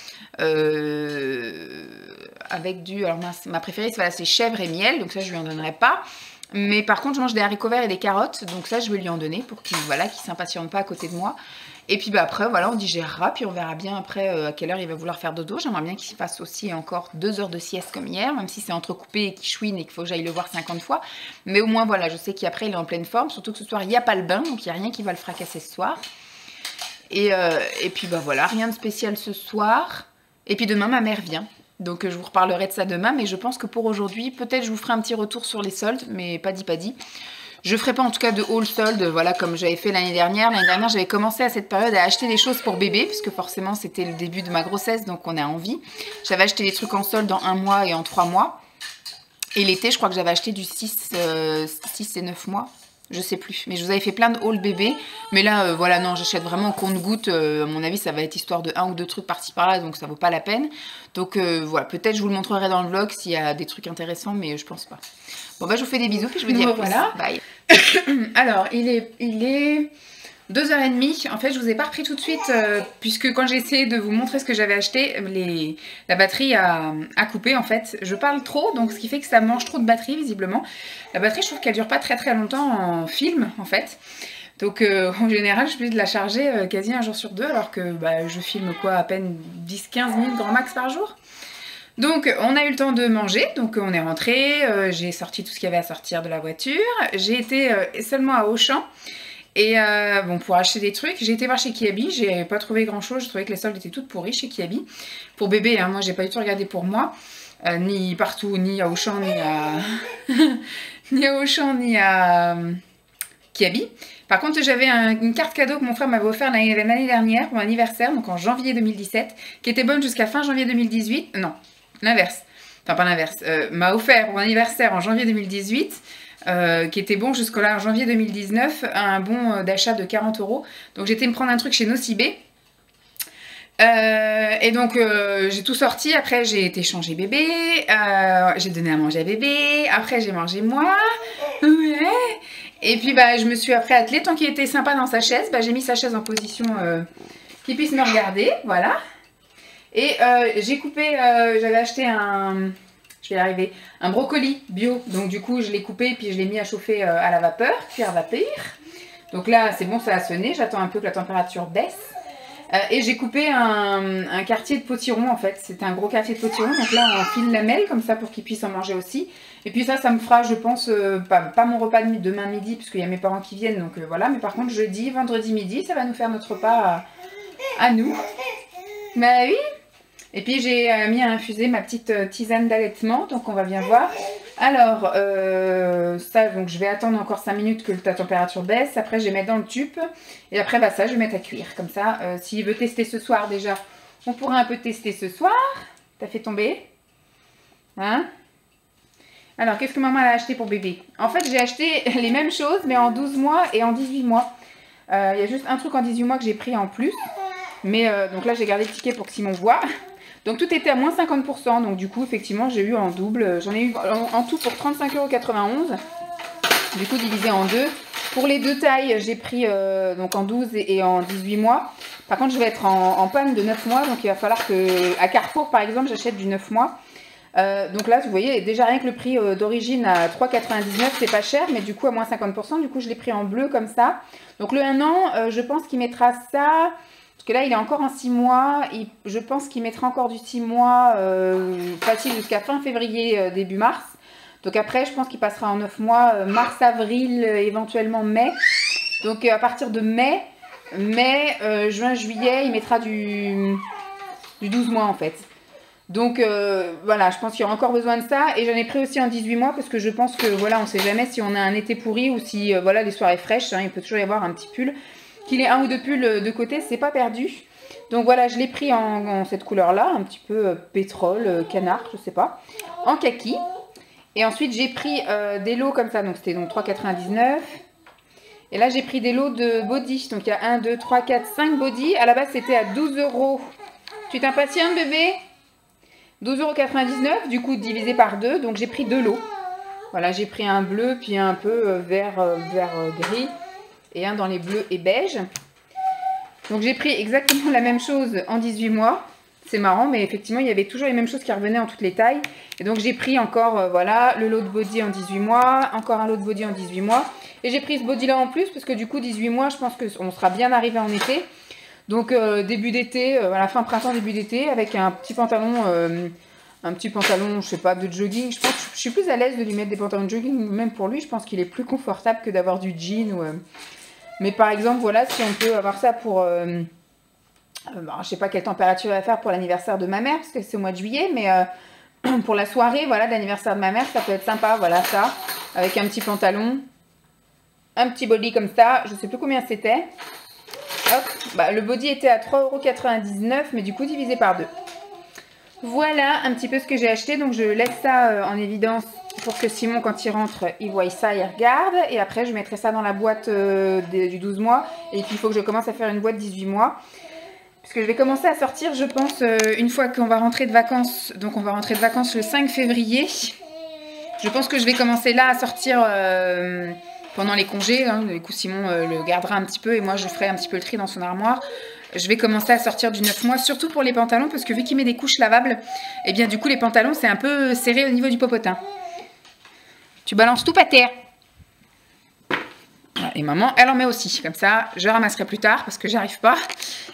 avec du... Alors, ma préférée, c'est chèvre et miel. Donc ça, je lui en donnerai pas. Mais par contre, je mange des haricots verts et des carottes. Donc ça, je vais lui en donner pour qu'il voilà, qu'il s'impatiente pas à côté de moi. Et puis bah après, voilà, on digérera, puis on verra bien après à quelle heure il va vouloir faire dodo. J'aimerais bien qu'il fasse aussi encore 2 heures de sieste comme hier, même si c'est entrecoupé et qu'il chouine et qu'il faut que j'aille le voir 50 fois. Mais au moins, voilà, je sais qu'après, il est en pleine forme, surtout que ce soir, il n'y a pas le bain, donc il n'y a rien qui va le fracasser ce soir. Et puis bah voilà, rien de spécial ce soir. Et puis demain, ma mère vient. Donc je vous reparlerai de ça demain, mais je pense que pour aujourd'hui, peut-être je vous ferai un petit retour sur les soldes, mais pas dit. Je ferai pas en tout cas de haul solde, voilà, comme j'avais fait l'année dernière. L'année dernière, j'avais commencé à cette période à acheter des choses pour bébé, puisque forcément, c'était le début de ma grossesse, donc on a envie. J'avais acheté des trucs en solde en 1 mois et en 3 mois. Et l'été, je crois que j'avais acheté du 6 et 9 mois. Je sais plus, mais je vous avais fait plein de haul bébé. Mais là, voilà, non, j'achète vraiment au compte-goutte. À mon avis, ça va être histoire de 1 ou 2 trucs par-ci par-là, donc ça vaut pas la peine. Donc voilà, peut-être je vous le montrerai dans le vlog s'il y a des trucs intéressants, mais je pense pas. Bon bah je vous fais des bisous, puis je vous dis à plus. Voilà. Bye. Alors, il est 2h30. En fait, je vous ai pas repris tout de suite, puisque quand j'ai essayé de vous montrer ce que j'avais acheté, la batterie a coupé en fait. Je parle trop, donc ce qui fait que ça mange trop de batterie visiblement. La batterie, je trouve qu'elle dure pas très longtemps en film en fait. Donc en général, je suis obligée de la charger quasi un jour sur 2, alors que bah, je filme quoi, à peine 10-15 minutes grand max par jour. Donc on a eu le temps de manger, donc on est rentré, j'ai sorti tout ce qu'il y avait à sortir de la voiture. J'ai été seulement à Auchan. Et bon, pour acheter des trucs, j'ai été voir chez Kiabi, j'ai pas trouvé grand chose, je trouvais que les soldes étaient toutes pourries chez Kiabi. Pour bébé, hein, moi j'ai pas du tout regardé pour moi, ni partout, ni à Auchan, ni à... ni à Auchan, ni à Kiabi. Par contre, j'avais une carte cadeau que mon frère m'avait offert l'année dernière pour mon anniversaire, donc en janvier 2017, qui était bonne jusqu'à fin janvier 2018. Non, l'inverse. Enfin, pas l'inverse. M'a offert pour mon anniversaire en janvier 2018. Qui était bon jusqu'à janvier 2019, un bon d'achat de 40 €. Donc j'étais me prendre un truc chez Nocibé. Et donc j'ai tout sorti, après j'ai été changer bébé, j'ai donné à manger à bébé, après j'ai mangé moi, ouais. Et puis bah je me suis après attelée, tant qu'il était sympa dans sa chaise, bah, j'ai mis sa chaise en position qu'il puisse me regarder, voilà. Et j'ai coupé, j'avais acheté je vais y arriver, un brocoli bio, donc du coup je l'ai coupé puis je l'ai mis à chauffer à la vapeur, cuire à vapeur. Donc là c'est bon, ça a sonné, j'attends un peu que la température baisse. Et j'ai coupé un quartier de potiron en fait, c'était un gros quartier de potiron, donc là on file lamelle comme ça pour qu'il puisse en manger aussi. Et puis ça me fera je pense, pas mon repas de demain midi puisqu'il y a mes parents qui viennent, donc voilà, mais par contre jeudi, vendredi midi, ça va nous faire notre repas à nous. Bah oui. Et puis j'ai mis à infuser ma petite tisane d'allaitement, donc on va bien voir. Alors, ça, donc je vais attendre encore 5 minutes que la température baisse. Après, je vais mettre dans le tube. Et après, bah ça, je vais mettre à cuire. Comme ça, s'il veut tester ce soir déjà, on pourra un peu tester ce soir. T'as fait tomber? Hein? Alors, qu'est-ce que maman a acheté pour bébé? En fait, j'ai acheté les mêmes choses, mais en 12 mois et en 18 mois. Il y a juste un truc en 18 mois que j'ai pris en plus. Mais donc là, j'ai gardé le ticket pour que Simon voit. Donc tout était à moins 50%, donc du coup effectivement j'ai eu en double, j'en ai eu en tout pour 35,91 €, du coup divisé en deux. Pour les deux tailles j'ai pris donc en 12 et en 18 mois. Par contre je vais être en panne de 9 mois, donc il va falloir que à Carrefour par exemple j'achète du 9 mois. Donc là, vous voyez, déjà rien que le prix d'origine à 3,99, c'est pas cher, mais du coup à moins 50%, du coup je l'ai pris en bleu comme ça. Donc le 1 an, je pense qu'il mettra ça, parce que là il est encore en 6 mois, je pense qu'il mettra encore du 6 mois facile jusqu'à fin février, début mars. Donc après, je pense qu'il passera en 9 mois, mars, avril, éventuellement mai. Donc à partir de mai, juin, juillet, il mettra du 12 mois en fait. Donc voilà, je pense qu'il y aura encore besoin de ça. Et j'en ai pris aussi en 18 mois parce que je pense que voilà, on ne sait jamais si on a un été pourri ou si voilà, les soirées fraîches, hein, il peut toujours y avoir un petit pull. Qu'il ait un ou deux pulls de côté, c'est pas perdu. Donc voilà, je l'ai pris en cette couleur-là, un petit peu pétrole, canard, je sais pas, en kaki. Et ensuite, j'ai pris des lots comme ça, donc c'était donc 3,99 €. Et là, j'ai pris des lots de body. Donc il y a 1, 2, 3, 4, 5 body. À la base, c'était à 12 €. Tu t'impatientes, bébé? 12,99 €, du coup divisé par 2. Donc j'ai pris 2 lots. Voilà, j'ai pris un bleu, puis un peu vert gris. Et un dans les bleus et beige. Donc j'ai pris exactement la même chose en 18 mois. C'est marrant, mais effectivement, il y avait toujours les mêmes choses qui revenaient en toutes les tailles. Et donc j'ai pris encore, voilà, le lot de body en 18 mois. Encore un lot de body en 18 mois. Et j'ai pris ce body là en plus parce que du coup 18 mois je pense qu'on sera bien arrivé en été. Donc début d'été, à la fin printemps, début d'été, avec un petit pantalon, je sais pas, de jogging. Je pense que je suis plus à l'aise de lui mettre des pantalons de jogging, même pour lui, je pense qu'il est plus confortable que d'avoir du jean. Mais par exemple, voilà, si on peut avoir ça pour, je sais pas quelle température il va faire pour l'anniversaire de ma mère, parce que c'est au mois de juillet, mais pour la soirée, voilà, d'anniversaire de ma mère, ça peut être sympa, voilà ça, avec un petit pantalon. Un petit body comme ça, je sais plus combien c'était. Hop, bah, le body était à 3,99 €, mais du coup divisé par 2. Voilà un petit peu ce que j'ai acheté. Donc je laisse ça en évidence pour que Simon, quand il rentre, il voit ça, il regarde. Et après, je mettrai ça dans la boîte du 12 mois. Et puis il faut que je commence à faire une boîte 18 mois. Parce que je vais commencer à sortir, je pense, une fois qu'on va rentrer de vacances. Donc on va rentrer de vacances le 5 février. Je pense que je vais commencer là à sortir... pendant les congés, hein. Du coup Simon le gardera un petit peu et moi je ferai un petit peu le tri dans son armoire. Je vais commencer à sortir du 9 mois, surtout pour les pantalons, parce que vu qu'il met des couches lavables, et bien du coup les pantalons c'est un peu serré au niveau du popotin. Tu balances tout par terre. Et maman, elle en met aussi, comme ça je ramasserai plus tard parce que j'arrive pas.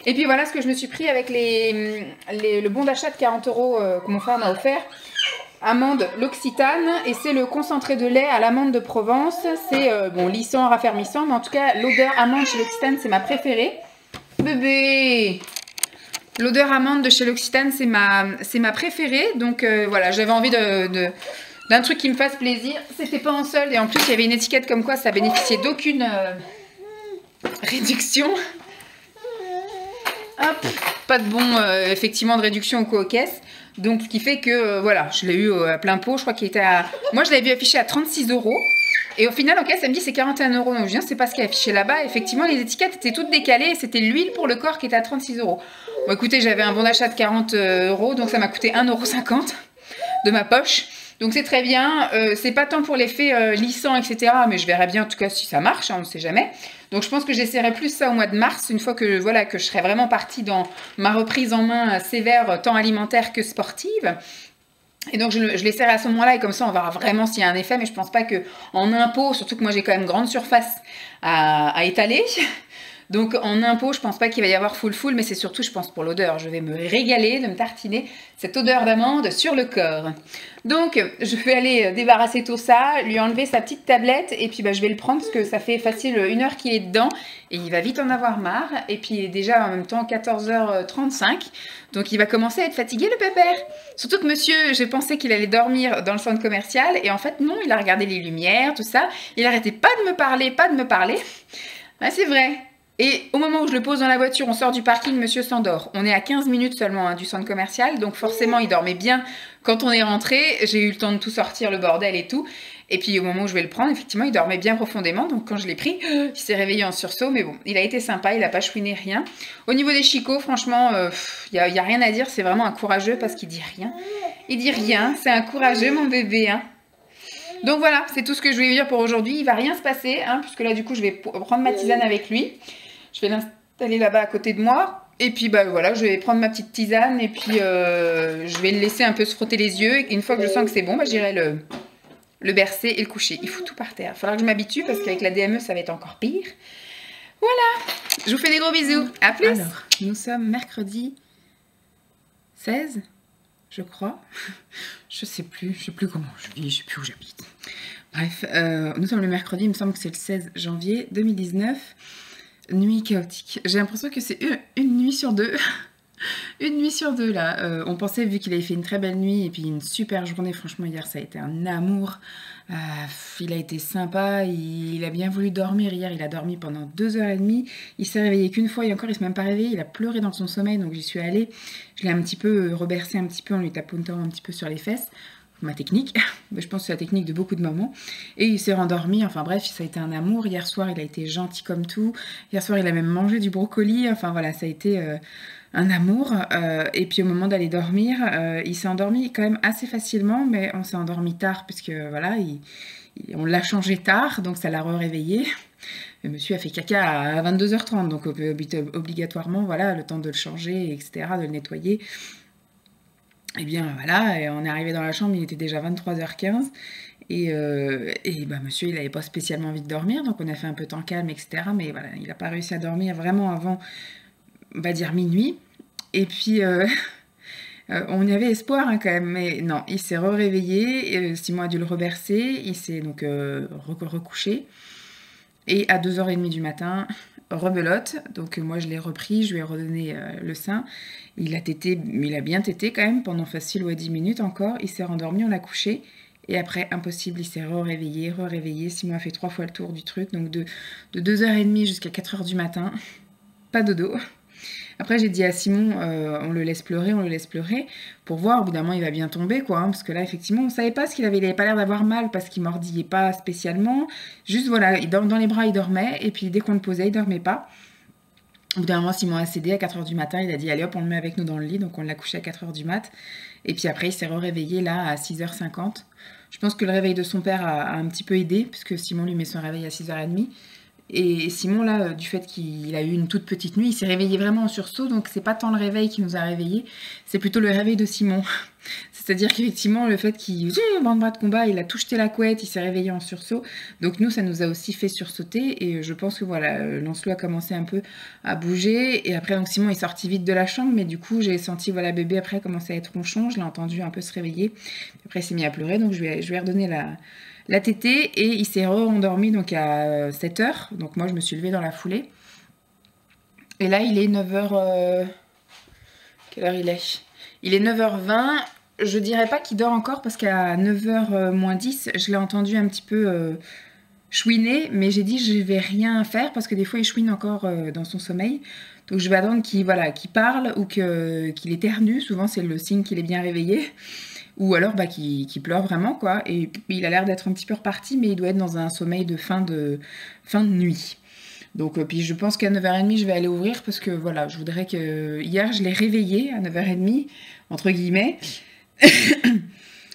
Et puis voilà ce que je me suis pris avec le bon d'achat de 40 € que mon frère m'a offert. Amande l'Occitane, et c'est le concentré de lait à l'amande de Provence. C'est bon, lissant, raffermissant, mais en tout cas l'odeur amande chez l'Occitane c'est ma préférée. Bébé, l'odeur amande de chez l'Occitane c'est ma préférée. Donc voilà, j'avais envie d'un truc qui me fasse plaisir. C'était pas en solde et en plus il y avait une étiquette comme quoi ça bénéficiait d'aucune réduction. Hop, pas de bon effectivement de réduction au coût aux caisses. Donc ce qui fait que voilà, je l'ai eu à plein pot. Je crois qu'il était à... Moi je l'avais vu affiché à 36 €. Et au final, ok, ça me dit c'est 41 €. Donc je viens, c'est pas ce qui est affiché là-bas. Effectivement, les étiquettes étaient toutes décalées. Et c'était l'huile pour le corps qui était à 36 €. Bon écoutez, j'avais un bon d'achat de 40 €. Donc ça m'a coûté 1,50 € de ma poche. Donc c'est très bien. C'est pas tant pour l'effet lissant, etc. Mais je verrai bien en tout cas si ça marche, hein, on ne sait jamais. Donc je pense que j'essaierai plus ça au mois de mars, une fois que, voilà, que je serai vraiment partie dans ma reprise en main sévère, tant alimentaire que sportive. Et donc je l'essaierai à ce moment-là, et comme ça on verra vraiment s'il y a un effet. Mais je pense pas qu'en impôt, surtout que moi j'ai quand même grande surface à étaler. Donc en impôt, je pense pas qu'il va y avoir full, mais c'est surtout, je pense, pour l'odeur. Je vais me régaler de me tartiner cette odeur d'amande sur le corps. Donc je vais aller débarrasser tout ça, lui enlever sa petite tablette, et puis bah, je vais le prendre parce que ça fait facile 1 heure qu'il est dedans, et il va vite en avoir marre. Et puis il est déjà en même temps 14h35, donc il va commencer à être fatigué le pépère. Surtout que monsieur, j'ai pensé qu'il allait dormir dans le centre commercial, et en fait non, il a regardé les lumières, tout ça. Il arrêtait pas de me parler, Bah, c'est vrai. Et au moment où je le pose dans la voiture, on sort du parking, monsieur s'endort. On est à 15 minutes seulement hein, du centre commercial, donc forcément il dormait bien quand on est rentré. J'ai eu le temps de tout sortir, le bordel et tout. Et puis au moment où je vais le prendre, effectivement, il dormait bien profondément. Donc quand je l'ai pris, il s'est réveillé en sursaut. Mais bon, il a été sympa, il n'a pas chouiné rien. Au niveau des chicots, franchement, il n'y a rien à dire. C'est vraiment un courageux parce qu'il dit rien. Il dit rien, c'est un courageux mon bébé, hein. Donc voilà, c'est tout ce que je voulais dire pour aujourd'hui. Il va rien se passer, hein, puisque là du coup je vais prendre ma tisane avec lui. Je vais l'installer là-bas à côté de moi. Et puis bah voilà, je vais prendre ma petite tisane et puis je vais le laisser un peu se frotter les yeux. Et une fois que je sens que c'est bon, bah, j'irai le bercer et le coucher. Il fout tout par terre. Il faudra que je m'habitue parce qu'avec la DME, ça va être encore pire. Voilà, je vous fais des gros bisous. À plus. Alors, nous sommes mercredi 16, je crois. Je sais plus comment je vis, je sais plus où j'habite. Bref, nous sommes le mercredi, il me semble que c'est le 16 janvier 2019. Nuit chaotique. J'ai l'impression que c'est une nuit sur deux. Une nuit sur deux là. On pensait, vu qu'il avait fait une très belle nuit et puis une super journée, franchement hier ça a été un amour. Il a été sympa, il a bien voulu dormir. Hier il a dormi pendant 2h30. Il s'est réveillé qu'une fois et encore il s'est même pas réveillé. Il a pleuré dans son sommeil, donc j'y suis allée. Je l'ai un petit peu rebercé un petit peu en lui tapotant un petit peu sur les fesses. Ma technique, je pense que c'est la technique de beaucoup de mamans. Et il s'est rendormi, enfin bref, ça a été un amour. Hier soir il a été gentil comme tout. Hier soir il a même mangé du brocoli, enfin voilà, ça a été un amour. Et puis au moment d'aller dormir, il s'est endormi quand même assez facilement, mais on s'est endormi tard puisque voilà, on l'a changé tard, donc ça l'a réveillé. Le monsieur a fait caca à 22h30, donc obligatoirement, voilà, le temps de le changer, etc., de le nettoyer. Et bien voilà, et on est arrivé dans la chambre, il était déjà 23h15. Et bah, monsieur, il n'avait pas spécialement envie de dormir, donc on a fait un peu temps calme, etc. Mais voilà, il n'a pas réussi à dormir vraiment avant, on va dire minuit. Et puis, on y avait espoir hein, quand même, mais non, il s'est réveillé. Simon a dû le rebercer, il s'est donc recouché. Et à 2h30 du matin, rebelote. Donc moi, je l'ai repris, je lui ai redonné le sein. Il a bien tété quand même pendant facile 10 minutes encore. Il s'est rendormi, on l'a couché. Et après, impossible, il s'est réveillé. Simon a fait 3 fois le tour du truc. Donc de 2h30 jusqu'à 4h du matin, pas dodo. Après, j'ai dit à Simon, on le laisse pleurer, pour voir, au bout d'un moment, il va bien tomber, quoi. Parce que là, effectivement, on savait pas ce qu'il avait. Il avait pas l'air d'avoir mal, parce qu'il mordillait pas spécialement. Juste, voilà, dans les bras, il dormait, et puis dès qu'on le posait, il dormait pas. Au bout d'un moment, Simon a cédé à 4h du matin, il a dit, allez hop, on le met avec nous dans le lit, donc on l'a couché à 4h du mat. Et puis après, il s'est réveillé là, à 6h50. Je pense que le réveil de son père a un petit peu aidé, puisque Simon lui met son réveil à 6h30. Et Simon, là, du fait qu'il a eu une toute petite nuit, il s'est réveillé vraiment en sursaut, donc c'est pas tant le réveil qui nous a réveillés, c'est plutôt le réveil de Simon. C'est-à-dire qu'effectivement, le fait qu'il bras de combat, il a tout jeté la couette, il s'est réveillé en sursaut. Donc nous, ça nous a aussi fait sursauter, et je pense que voilà, Lancelot a commencé un peu à bouger, et après, donc Simon est sorti vite de la chambre, mais du coup, j'ai senti, voilà, bébé après commencer à être ronchon, je l'ai entendu un peu se réveiller. Après, il s'est mis à pleurer, donc je lui ai redonné la tétée et il s'est endormi donc à 7h. Donc moi je me suis levée dans la foulée. Et là il est 9h... Quelle heure il est? Il est 9h20. Je dirais pas qu'il dort encore parce qu'à 9h moins 10, je l'ai entendu un petit peu chouiner. Mais j'ai dit je vais rien faire parce que des fois il chouine encore dans son sommeil. Donc je vais attendre qu'il parle ou qu'il éternue. Souvent c'est le signe qu'il est bien réveillé. Ou alors bah, qui pleure vraiment, quoi. Et il a l'air d'être un petit peu reparti, mais il doit être dans un sommeil de fin de nuit. Donc, puis je pense qu'à 9h30, je vais aller ouvrir parce que voilà, je voudrais que... Hier, je l'ai réveillé à 9h30, entre guillemets. Enfin,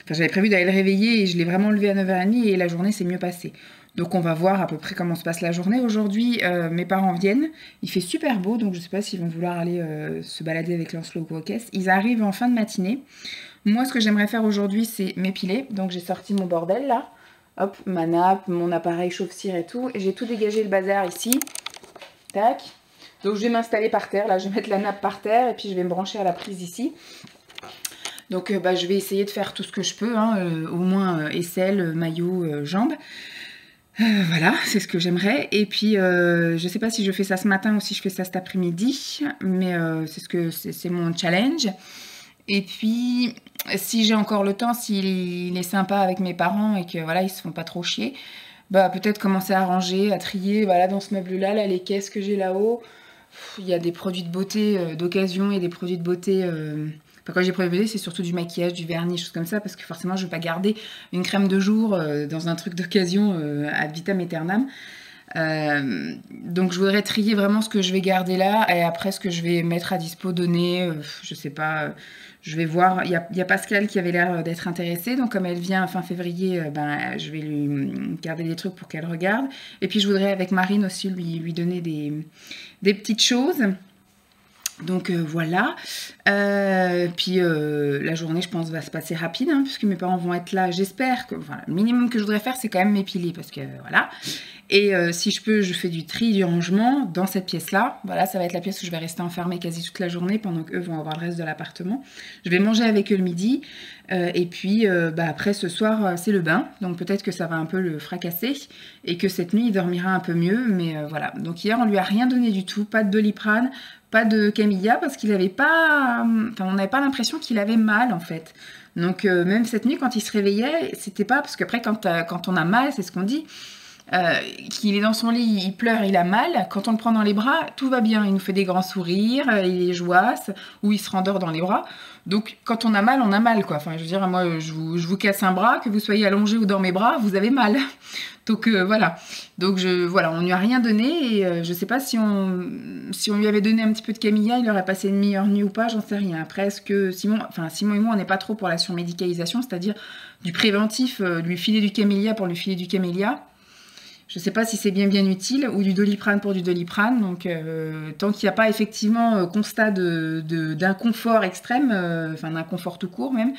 j'avais prévu d'aller le réveiller et je l'ai vraiment levé à 9h30 et la journée s'est mieux passée. Donc on va voir à peu près comment se passe la journée. Aujourd'hui, mes parents viennent. Il fait super beau, donc je sais pas s'ils vont vouloir aller se balader avec Lancelot ou Caisse. Ils arrivent en fin de matinée. Moi, ce que j'aimerais faire aujourd'hui, c'est m'épiler. Donc, j'ai sorti mon bordel, là. Hop, ma nappe, mon appareil chauffe-cire et tout. Et j'ai tout dégagé le bazar ici. Tac. Donc, je vais m'installer par terre. Là, je vais mettre la nappe par terre. Et puis, je vais me brancher à la prise ici. Donc, bah, je vais essayer de faire tout ce que je peux. Hein, au moins, aisselle, maillot, jambes. Voilà, c'est ce que j'aimerais. Et puis, je sais pas si je fais ça ce matin ou si je fais ça cet après-midi. Mais c'est mon challenge. Et puis, si j'ai encore le temps, s'il est sympa avec mes parents et que voilà, ils se font pas trop chier, bah peut-être commencer à ranger, à trier, voilà, dans ce meuble-là, là, les caisses que j'ai là-haut. Il y a des produits de beauté d'occasion et des produits de beauté... Enfin, quand j'ai produits de beauté, c'est surtout du maquillage, du vernis, choses comme ça, parce que forcément, je veux pas garder une crème de jour dans un truc d'occasion ad vitam aeternam. Donc je voudrais trier vraiment ce que je vais garder là et après ce que je vais mettre à dispo, donner, je sais pas, je vais voir. Il y a Pascal qui avait l'air d'être intéressée, donc comme elle vient fin février, ben, je vais lui garder des trucs pour qu'elle regarde. Et puis je voudrais avec Marine aussi lui donner des petites choses. Donc voilà, puis la journée je pense va se passer rapide hein, puisque mes parents vont être là, j'espère que voilà, le minimum que je voudrais faire c'est quand même m'épiler parce que voilà. Et si je peux, je fais du tri, du rangement dans cette pièce-là. Voilà, ça va être la pièce où je vais rester enfermée quasi toute la journée pendant qu'eux vont avoir le reste de l'appartement. Je vais manger avec eux le midi. Et puis après ce soir, c'est le bain. Donc peut-être que ça va un peu le fracasser. Et que cette nuit, il dormira un peu mieux. Mais voilà. Donc hier, on lui a rien donné du tout. Pas de Doliprane, pas de Camilla parce qu'il avait pas... Enfin, on n'avait pas l'impression qu'il avait mal en fait. Donc même cette nuit, quand il se réveillait, c'était pas... Parce qu'après, quand on a mal, c'est ce qu'on dit... qu'il est dans son lit, il pleure, il a mal. Quand on le prend dans les bras, tout va bien. Il nous fait des grands sourires, il est joasse, ou il se rendort dans les bras. Donc, quand on a mal, quoi. Enfin, je veux dire, moi, je vous casse un bras, que vous soyez allongé ou dans mes bras, vous avez mal. Donc, voilà. Donc, voilà, on lui a rien donné. Et je sais pas si on lui avait donné un petit peu de Camilla, il aurait passé une meilleure nuit ou pas, j'en sais rien. Après, est-ce que Simon et moi, on n'est pas trop pour la surmédicalisation, c'est-à-dire du préventif, lui filer du Camilla pour lui filer du Camilla. Je ne sais pas si c'est bien utile ou du Doliprane pour du Doliprane. Donc, tant qu'il n'y a pas effectivement constat d'inconfort extrême, enfin d'inconfort tout court même,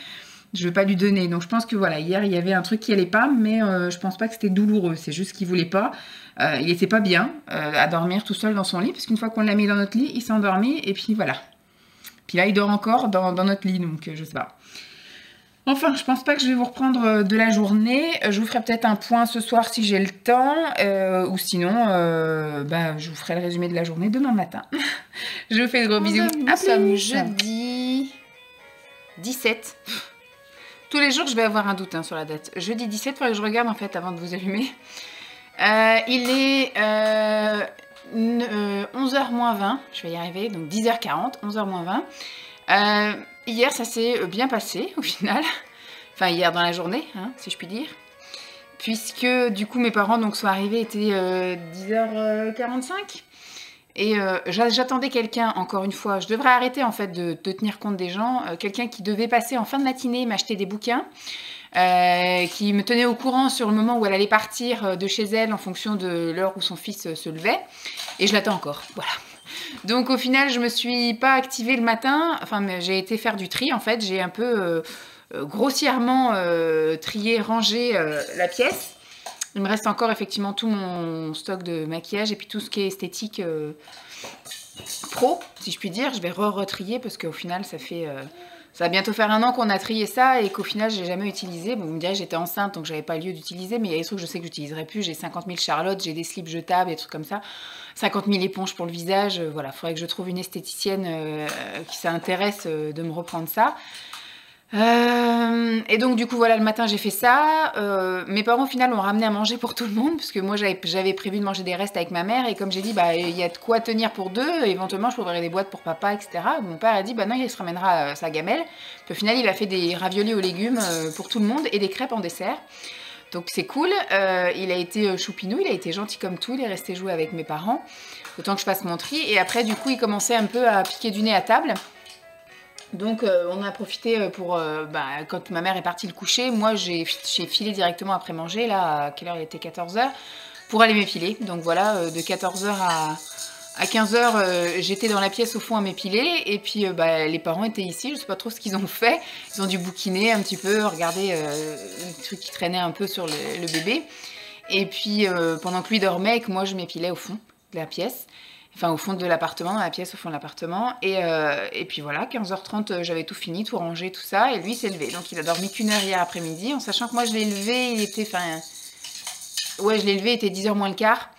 je ne vais pas lui donner. Donc, je pense que voilà, hier, il y avait un truc qui n'allait pas, mais je ne pense pas que c'était douloureux. C'est juste qu'il ne voulait pas. Il n'était pas bien à dormir tout seul dans son lit, parce qu'une fois qu'on l'a mis dans notre lit, il s'est endormi, et puis voilà. Puis là, il dort encore dans notre lit, donc je ne sais pas. Enfin, je pense pas que je vais vous reprendre de la journée. Je vous ferai peut-être un point ce soir si j'ai le temps. Ou sinon, je vous ferai le résumé de la journée demain matin. Je vous fais de gros bisous. Nous sommes jeudi 17. Tous les jours, je vais avoir un doute sur la date. Jeudi 17, il faudrait que je regarde en fait avant de vous allumer. Il est 11h moins 20. Je vais y arriver. Donc 10h40, 11h moins 20. Hier, ça s'est bien passé, au final. Enfin, hier dans la journée, hein, si je puis dire. Puisque, du coup, mes parents sont arrivés, était 10h45. Et j'attendais quelqu'un, encore une fois. Je devrais arrêter, en fait, de tenir compte des gens. Quelqu'un qui devait passer en fin de matinée, m'acheter des bouquins. Qui me tenait au courant sur le moment où elle allait partir de chez elle en fonction de l'heure où son fils se levait. Et je l'attends encore, voilà. Donc au final, je me suis pas activée le matin. Enfin, j'ai été faire du tri en fait. J'ai un peu grossièrement trié, rangé la pièce. Il me reste encore effectivement tout mon stock de maquillage et puis tout ce qui est esthétique pro, si je puis dire. Je vais retrier parce qu'au final, ça va bientôt faire 1 an qu'on a trié ça et qu'au final, je l'ai jamais utilisé. Bon, vous me direz, j'étais enceinte, donc j'avais pas lieu d'utiliser, mais il y a des trucs que je sais que j'utiliserai plus. J'ai 50 000 Charlotte, j'ai des slips jetables, des trucs comme ça. 50 000 éponges pour le visage. Voilà, il faudrait que je trouve une esthéticienne qui s'intéresse de me reprendre ça. Et donc du coup voilà, le matin j'ai fait ça. Mes parents au final ont ramené à manger pour tout le monde parce que moi j'avais prévu de manger des restes avec ma mère et comme j'ai dit il y a de quoi tenir pour 2, éventuellement je pourrais des boîtes pour papa, etc. Mon père a dit non, il se ramènera sa gamelle. Puis au final il a fait des raviolis aux légumes pour tout le monde et des crêpes en dessert. Donc c'est cool. Il a été choupinou, il a été gentil comme tout, il est resté jouer avec mes parents autant que je fasse mon tri et après du coup il commençait un peu à piquer du nez à table. Donc on a profité pour, quand ma mère est partie le coucher, moi j'ai filé directement après manger, là, à quelle heure il était, 14h, pour aller m'épiler. Donc voilà, de 14h à 15h, j'étais dans la pièce au fond à m'épiler, et puis les parents étaient ici, je sais pas trop ce qu'ils ont fait, ils ont dû bouquiner un petit peu, regarder les trucs qui traînaient un peu sur le bébé, et puis pendant que lui dormait et que moi je m'épilais au fond de la pièce, enfin au fond de l'appartement, dans la pièce au fond de l'appartement, et puis voilà, 15h30 j'avais tout fini, tout rangé, tout ça, et lui s'est levé, donc il a dormi qu'1 heure hier après-midi, en sachant que moi je l'ai levé, il était, il était 10h moins le quart,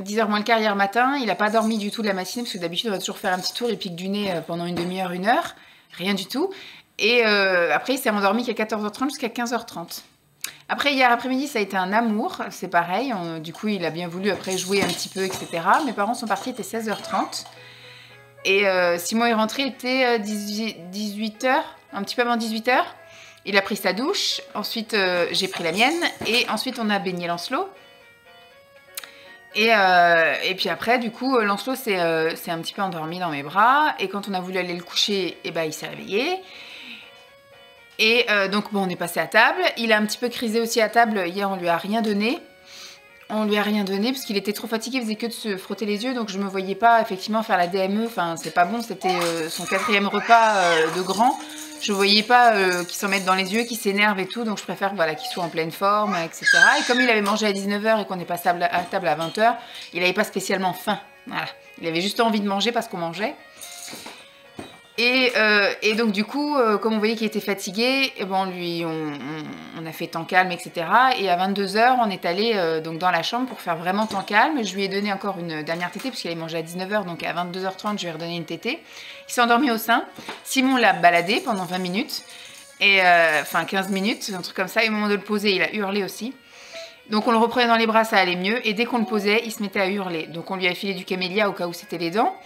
10h moins le quart hier matin, il n'a pas dormi du tout de la matinée, parce que d'habitude on va toujours faire un petit tour, il pique du nez pendant une demi-heure, 1 heure, rien du tout, et après il s'est endormi qu'à 14h30 jusqu'à 15h30. Après, hier après-midi, ça a été un amour, c'est pareil, du coup, il a bien voulu après jouer un petit peu, etc. Mes parents sont partis, il était 16h30, et Simon est rentré, il était 18h, un petit peu avant 18h, il a pris sa douche, ensuite j'ai pris la mienne, et ensuite on a baigné Lancelot, et puis après, du coup, Lancelot s'est un petit peu endormi dans mes bras, et quand on a voulu aller le coucher, il s'est réveillé. Et donc bon, on est passé à table. Il a un petit peu crisé aussi à table. Hier, on lui a rien donné. on lui a rien donné parce qu'il était trop fatigué, il faisait que de se frotter les yeux, donc je me voyais pas effectivement faire la DME, enfin c'est pas bon, c'était son 4e repas de grand. Je voyais pas qu'il s'en mette dans les yeux, qu'il s'énerve et tout, donc je préfère voilà, qu'il soit en pleine forme, etc. Et comme il avait mangé à 19 h et qu'on est passé à table à 20 h, il avait pas spécialement faim. Voilà. Il avait juste envie de manger parce qu'on mangeait. Et donc du coup, comme on voyait qu'il était fatigué, et bon, on a fait temps calme, etc. Et à 22 h, on est allé donc dans la chambre pour faire vraiment temps calme. Je lui ai donné encore une dernière tétée, parce qu'il avait mangé à 19 h, donc à 22 h 30, je lui ai redonné une tétée. Il s'est endormi au sein. Simon l'a baladé pendant 20 minutes, enfin 15 minutes, un truc comme ça. Et au moment de le poser, il a hurlé aussi. Donc on le reprenait dans les bras, ça allait mieux. Et dès qu'on le posait, il se mettait à hurler. Donc on lui a filé du camélia au cas où c'était les dents,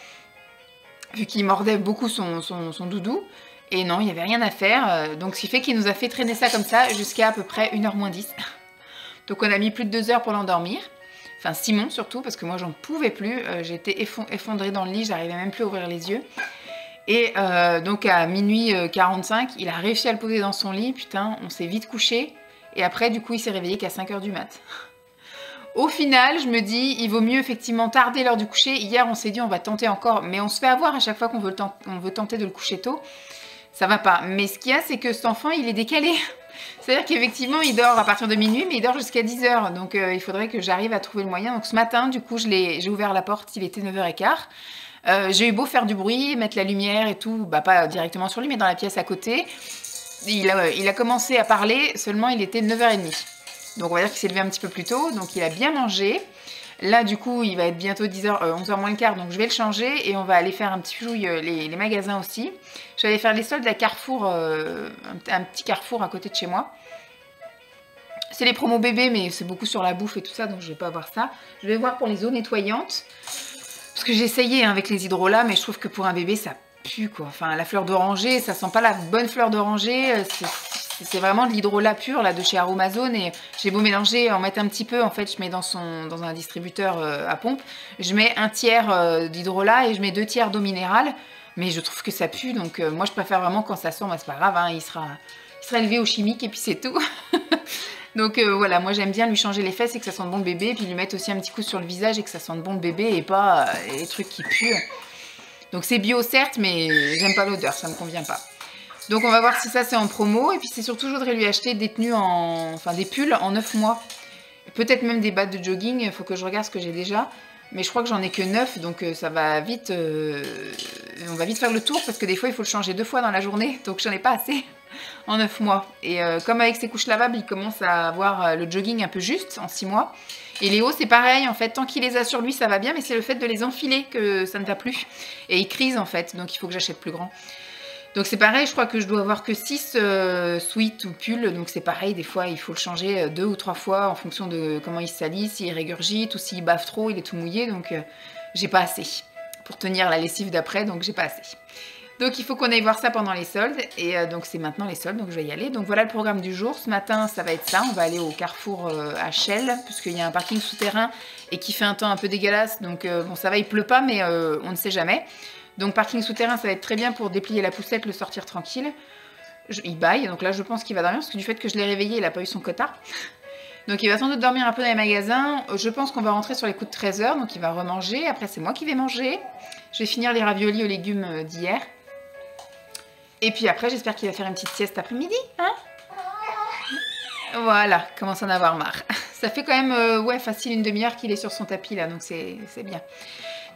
vu qu'il mordait beaucoup son doudou. Et non, il n'y avait rien à faire. Donc ce qui fait qu'il nous a fait traîner ça comme ça jusqu'à à peu près 1h moins 10. Donc on a mis plus de 2 heures pour l'endormir. Enfin Simon surtout, parce que moi j'en pouvais plus. J'étais effondrée dans le lit, j'arrivais même plus à ouvrir les yeux. Et donc à minuit 45, il a réussi à le poser dans son lit. Putain, on s'est vite couché. Et après du coup il s'est réveillé qu'à 5 h du mat. Au final, je me dis, il vaut mieux effectivement tarder l'heure du coucher. Hier, on s'est dit, on va tenter encore, mais on se fait avoir à chaque fois qu'on veut tenter de le coucher tôt. Ça va pas. Mais ce qu'il y a, c'est que cet enfant, il est décalé. C'est-à-dire qu'effectivement, il dort à partir de minuit, mais il dort jusqu'à 10 h. Donc, il faudrait que j'arrive à trouver le moyen. Donc, ce matin, du coup, j'ai ouvert la porte, il était 9 h 15. J'ai eu beau faire du bruit, mettre la lumière et tout, bah pas directement sur lui, mais dans la pièce à côté. Il a commencé à parler, seulement il était 9 h 30. Donc on va dire qu'il s'est levé un petit peu plus tôt, donc il a bien mangé. Là du coup il va être bientôt 10 h, 11 h moins le quart, donc je vais le changer et on va aller faire un petit fouille les magasins aussi. Je vais aller faire les soldes à Carrefour, un petit Carrefour à côté de chez moi. C'est les promos bébés, mais c'est beaucoup sur la bouffe et tout ça, donc je vais pas avoir ça. Je vais voir pour les eaux nettoyantes, parce que j'ai essayé avec les hydrolats, mais je trouve que pour un bébé ça pue quoi. Enfin la fleur d'oranger, ça sent pas la bonne fleur d'oranger, c'est vraiment de l'hydrolat pur là de chez Aromazone et j'ai beau mélanger, en mettre un petit peu, en fait je mets dans un distributeur à pompe, je mets un tiers d'hydrolat et je mets 2 tiers d'eau minérale, mais je trouve que ça pue, donc moi je préfère vraiment quand ça sent, bah, c'est pas grave, hein, il sera élevé au chimique et puis c'est tout. Donc voilà, moi j'aime bien lui changer les fesses et que ça sente bon le bébé, puis lui mettre aussi un petit coup sur le visage et que ça sente bon le bébé et pas les trucs qui puent. Donc c'est bio certes, mais j'aime pas l'odeur, ça me convient pas. Donc on va voir si ça c'est en promo. Et puis c'est surtout, je voudrais lui acheter des tenues des pulls en 9 mois. Peut-être même des battes de jogging, il faut que je regarde ce que j'ai déjà. Mais je crois que j'en ai que 9, donc ça va vite. On va vite faire le tour parce que des fois il faut le changer 2 fois dans la journée. Donc j'en ai pas assez en 9 mois. Et comme avec ses couches lavables, il commence à avoir le jogging un peu juste en 6 mois. Et les hauts c'est pareil en fait, tant qu'il les a sur lui ça va bien, mais c'est le fait de les enfiler que ça ne va plus. Et il crise en fait, donc il faut que j'achète plus grand. Donc c'est pareil, je crois que je dois avoir que 6 sweats ou pulls, donc c'est pareil, des fois il faut le changer 2 ou 3 fois en fonction de comment il se salit, s'il régurgite ou s'il bave trop, il est tout mouillé, donc j'ai pas assez pour tenir la lessive d'après, donc j'ai pas assez. Donc il faut qu'on aille voir ça pendant les soldes, et donc c'est maintenant les soldes, donc je vais y aller. Donc voilà le programme du jour, ce matin ça va être ça, on va aller au Carrefour à Chelles, puisqu'il y a un parking souterrain et qui fait un temps un peu dégueulasse, donc bon ça va, il pleut pas, mais on ne sait jamais. Donc parking souterrain, ça va être très bien pour déplier la poussette, le sortir tranquille. Il baille, donc là je pense qu'il va dormir, parce que du fait que je l'ai réveillé, il n'a pas eu son quota. Donc il va sans doute dormir un peu dans les magasins. Je pense qu'on va rentrer sur les coups de 13 h, donc il va remanger. Après c'est moi qui vais manger. Je vais finir les raviolis aux légumes d'hier. Et puis après j'espère qu'il va faire une petite sieste après-midi. Hein, voilà, commence à en avoir marre. Ça fait quand même ouais, facile une demi-heure qu'il est sur son tapis là, donc c'est bien.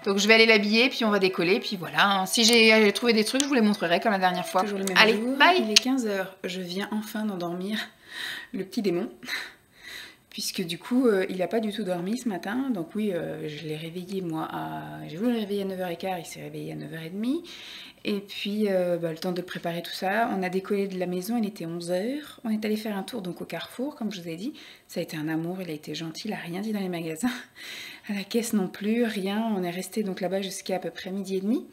Donc je vais aller l'habiller, puis on va décoller, puis voilà. Si j'ai trouvé des trucs, je vous les montrerai comme la dernière fois. Toujours le même Allez, jour, bye. il est 15 h. Je viens enfin d'endormir le petit démon. Puisque du coup, il n'a pas du tout dormi ce matin. Donc oui, je l'ai réveillé moi j'ai voulu le réveiller à 9 h 15, il s'est réveillé à 9 h 30. Et puis, le temps de préparer tout ça, on a décollé de la maison, il était 11 h. On est allé faire un tour donc au Carrefour, comme je vous ai dit. Ça a été un amour, il a été gentil, il n'a rien dit dans les magasins. À la caisse non plus, rien. On est resté donc là-bas jusqu'à à peu près 12h30.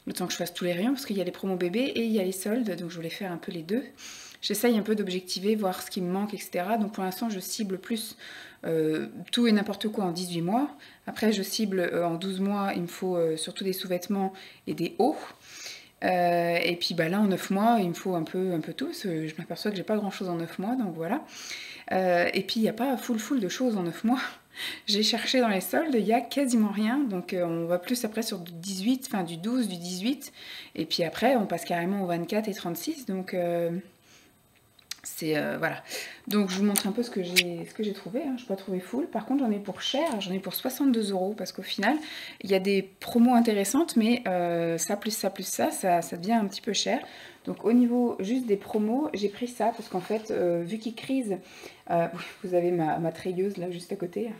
Le temps que je fasse tous les rayons, parce qu'il y a les promos bébés et il y a les soldes. Donc je voulais faire un peu les deux. J'essaye un peu d'objectiver, voir ce qui me manque, etc. Donc pour l'instant, je cible plus tout et n'importe quoi en 18 mois. Après, je cible en 12 mois, il me faut surtout des sous-vêtements et des hauts. Et puis bah, là, en 9 mois, il me faut un peu tout. Parce que je m'aperçois que j'ai pas grand-chose en 9 mois, donc voilà. Et puis, il n'y a pas full de choses en 9 mois. J'ai cherché dans les soldes, il y a quasiment rien. Donc on va plus après sur du 18, enfin du 12, du 18. Et puis après, on passe carrément au 24 et 36. Donc c'est voilà. Donc je vous montre un peu ce que j'ai trouvé. Hein. Je n'ai pas trouvé full. Par contre, j'en ai pour cher. J'en ai pour 62 € parce qu'au final, il y a des promos intéressantes, mais ça plus ça plus ça devient un petit peu cher. Donc au niveau juste des promos, j'ai pris ça parce qu'en fait, vu qu'ils crise, vous avez ma treilleuse là juste à côté.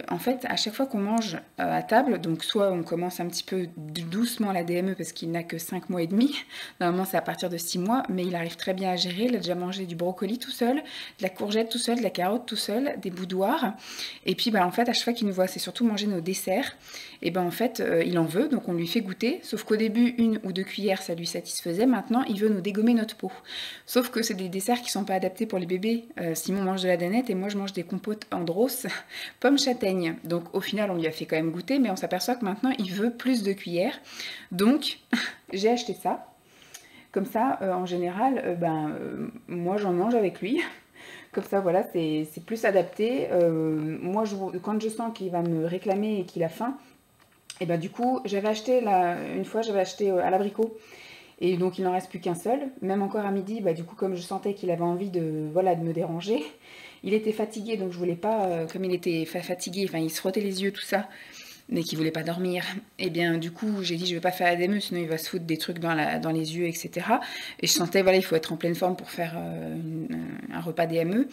En fait, à chaque fois qu'on mange à table, donc soit on commence un petit peu doucement la DME parce qu'il n'a que 5 mois et demi, normalement c'est à partir de 6 mois, mais il arrive très bien à gérer, il a déjà mangé du brocoli tout seul, de la courgette tout seul, de la carotte tout seul, des boudoirs, et puis en fait à chaque fois qu'il nous voit, c'est surtout manger nos desserts, et en fait il en veut, donc on lui fait goûter, sauf qu'au début 1 ou 2 cuillères ça lui satisfaisait, maintenant il veut nous dégommer notre peau, sauf que c'est des desserts qui sont pas adaptés pour les bébés. Simon mange de la danette et moi je mange des compotes Andros, pomme châtaigne. Donc au final on lui a fait quand même goûter, mais on s'aperçoit que maintenant il veut plus de cuillères. Donc j'ai acheté ça. Comme ça, en général, moi j'en mange avec lui. Comme ça, voilà, c'est plus adapté. Moi, quand je sens qu'il va me réclamer et qu'il a faim, et du coup, j'avais acheté une fois, j'avais acheté à l'abricot. Et donc il n'en reste plus qu'un seul. Même encore à midi, du coup, comme je sentais qu'il avait envie de me déranger, il était fatigué, donc je voulais pas, comme il était fatigué, enfin il se frottait les yeux, tout ça, mais qu'il voulait pas dormir. Et bien du coup, j'ai dit je vais pas faire la DME, sinon il va se foutre des trucs dans les yeux, etc. Et je sentais, voilà, il faut être en pleine forme pour faire un repas DME.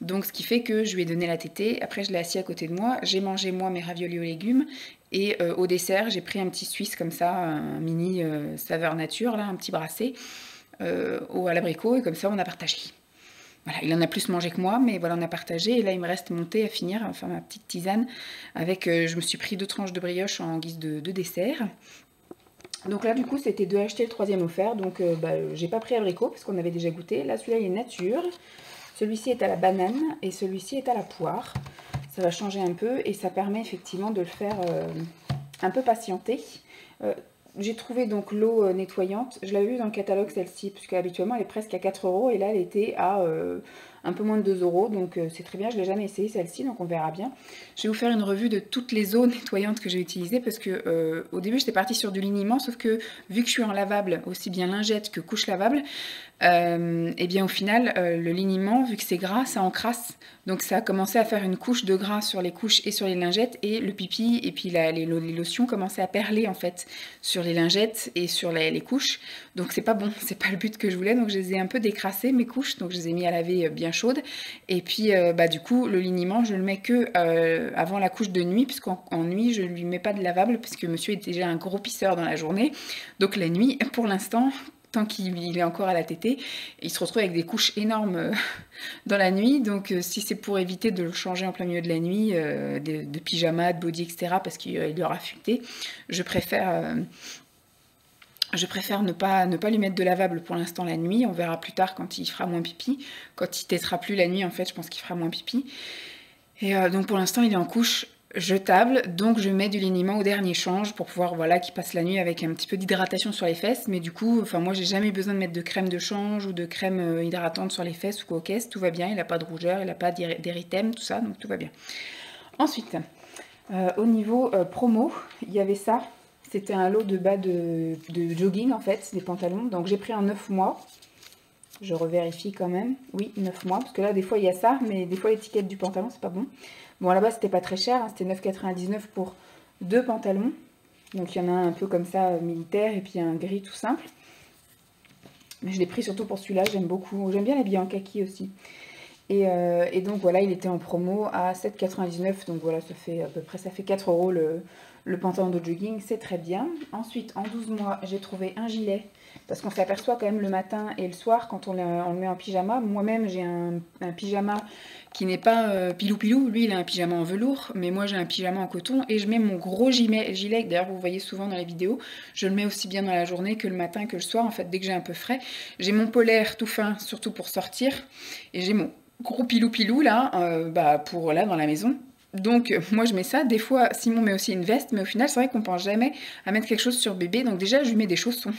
Donc ce qui fait que je lui ai donné la tétée, après je l'ai assis à côté de moi, j'ai mangé moi mes raviolis aux légumes, et au dessert j'ai pris un petit suisse comme ça, un mini saveur nature, là, un petit brassé à l'abricot, et comme ça on a partagé. Voilà, il en a plus mangé que moi, mais voilà, on a partagé. Et là, il me reste mon thé à finir, enfin ma petite tisane, avec, je me suis pris 2 tranches de brioche en guise de dessert. Donc là, du coup, c'était 2 achetés, le 3e offert. Donc, j'ai pas pris abricot, parce qu'on avait déjà goûté. Là, celui-là, il est nature. Celui-ci est à la banane, et celui-ci est à la poire. Ça va changer un peu, et ça permet effectivement de le faire un peu patienter. J'ai trouvé donc l'eau nettoyante. Je l'avais vue dans le catalogue celle-ci, puisque habituellement elle est presque à 4 € et là elle était à un peu moins de 2 €. Donc c'est très bien, je ne l'ai jamais essayé celle-ci, donc on verra bien. Je vais vous faire une revue de toutes les eaux nettoyantes que j'ai utilisées parce que au début j'étais partie sur du liniment, sauf que vu que je suis en lavable, aussi bien lingette que couche lavable, et bien au final le liniment, vu que c'est gras, ça encrasse. Donc ça a commencé à faire une couche de gras sur les couches et sur les lingettes, et le pipi et puis les lotions commençaient à perler en fait sur les lingettes et sur les couches. Donc c'est pas bon, c'est pas le but que je voulais. Donc je les ai un peu décrassées mes couches, donc je les ai mis à laver bien chaudes. Et puis du coup le liniment je le mets que avant la couche de nuit, puisqu'en nuit je lui mets pas de lavable puisque monsieur est déjà un gros pisseur dans la journée. Donc la nuit pour l'instant, tant qu'il est encore à la tétée, il se retrouve avec des couches énormes dans la nuit. Donc si c'est pour éviter de le changer en plein milieu de la nuit, de pyjama, de body, etc., parce qu'il aura fuité, je préfère ne pas lui mettre de lavable pour l'instant la nuit. On verra plus tard quand il fera moins pipi. Quand il tétera plus la nuit, en fait, je pense qu'il fera moins pipi. Et donc pour l'instant, il est en couche jetable, donc je mets du liniment au dernier change pour pouvoir, voilà, qu'il passe la nuit avec un petit peu d'hydratation sur les fesses. Mais du coup, enfin moi j'ai jamais eu besoin de mettre de crème de change ou de crème hydratante sur les fesses ou quoi, caisse, tout va bien, il n'a pas de rougeur, il n'a pas d'érythème, tout ça, donc tout va bien. Ensuite, au niveau promo, il y avait ça, c'était un lot de bas de jogging en fait, des pantalons, donc j'ai pris un 9 mois. Je revérifie quand même, oui 9 mois, parce que là des fois il y a ça, mais des fois l'étiquette du pantalon c'est pas bon. Bon, là-bas, c'était pas très cher, hein, c'était 9,99 € pour 2 pantalons. Donc, il y en a un peu comme ça, militaire, et puis un gris tout simple. Mais je l'ai pris surtout pour celui-là, j'aime beaucoup. J'aime bien l'habiller en kaki aussi. Et donc, voilà, il était en promo à 7,99 €. Donc, voilà, ça fait à peu près, ça fait 4 € le pantalon de jogging, c'est très bien. Ensuite, en 12 mois, j'ai trouvé un gilet. Parce qu'on s'aperçoit quand même le matin et le soir quand on le met en pyjama. Moi-même, j'ai un pyjama qui n'est pas pilou-pilou. Lui, il a un pyjama en velours, mais moi, j'ai un pyjama en coton. Et je mets mon gros gilet, d'ailleurs, vous voyez souvent dans les vidéos. Je le mets aussi bien dans la journée que le matin, que le soir, en fait, dès que j'ai un peu frais. J'ai mon polaire tout fin, surtout pour sortir. Et j'ai mon gros pilou-pilou, là, pour là, dans la maison. Donc moi je mets ça, des fois Simon met aussi une veste, mais au final c'est vrai qu'on pense jamais à mettre quelque chose sur bébé, donc déjà je lui mets des chaussons.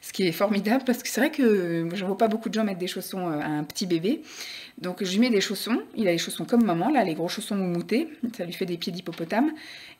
Ce qui est formidable parce que c'est vrai que je ne vois pas beaucoup de gens mettre des chaussons à un petit bébé. Donc je lui mets des chaussons, il a les chaussons comme maman, là, les gros chaussons moumoutes, ça lui fait des pieds d'hippopotame.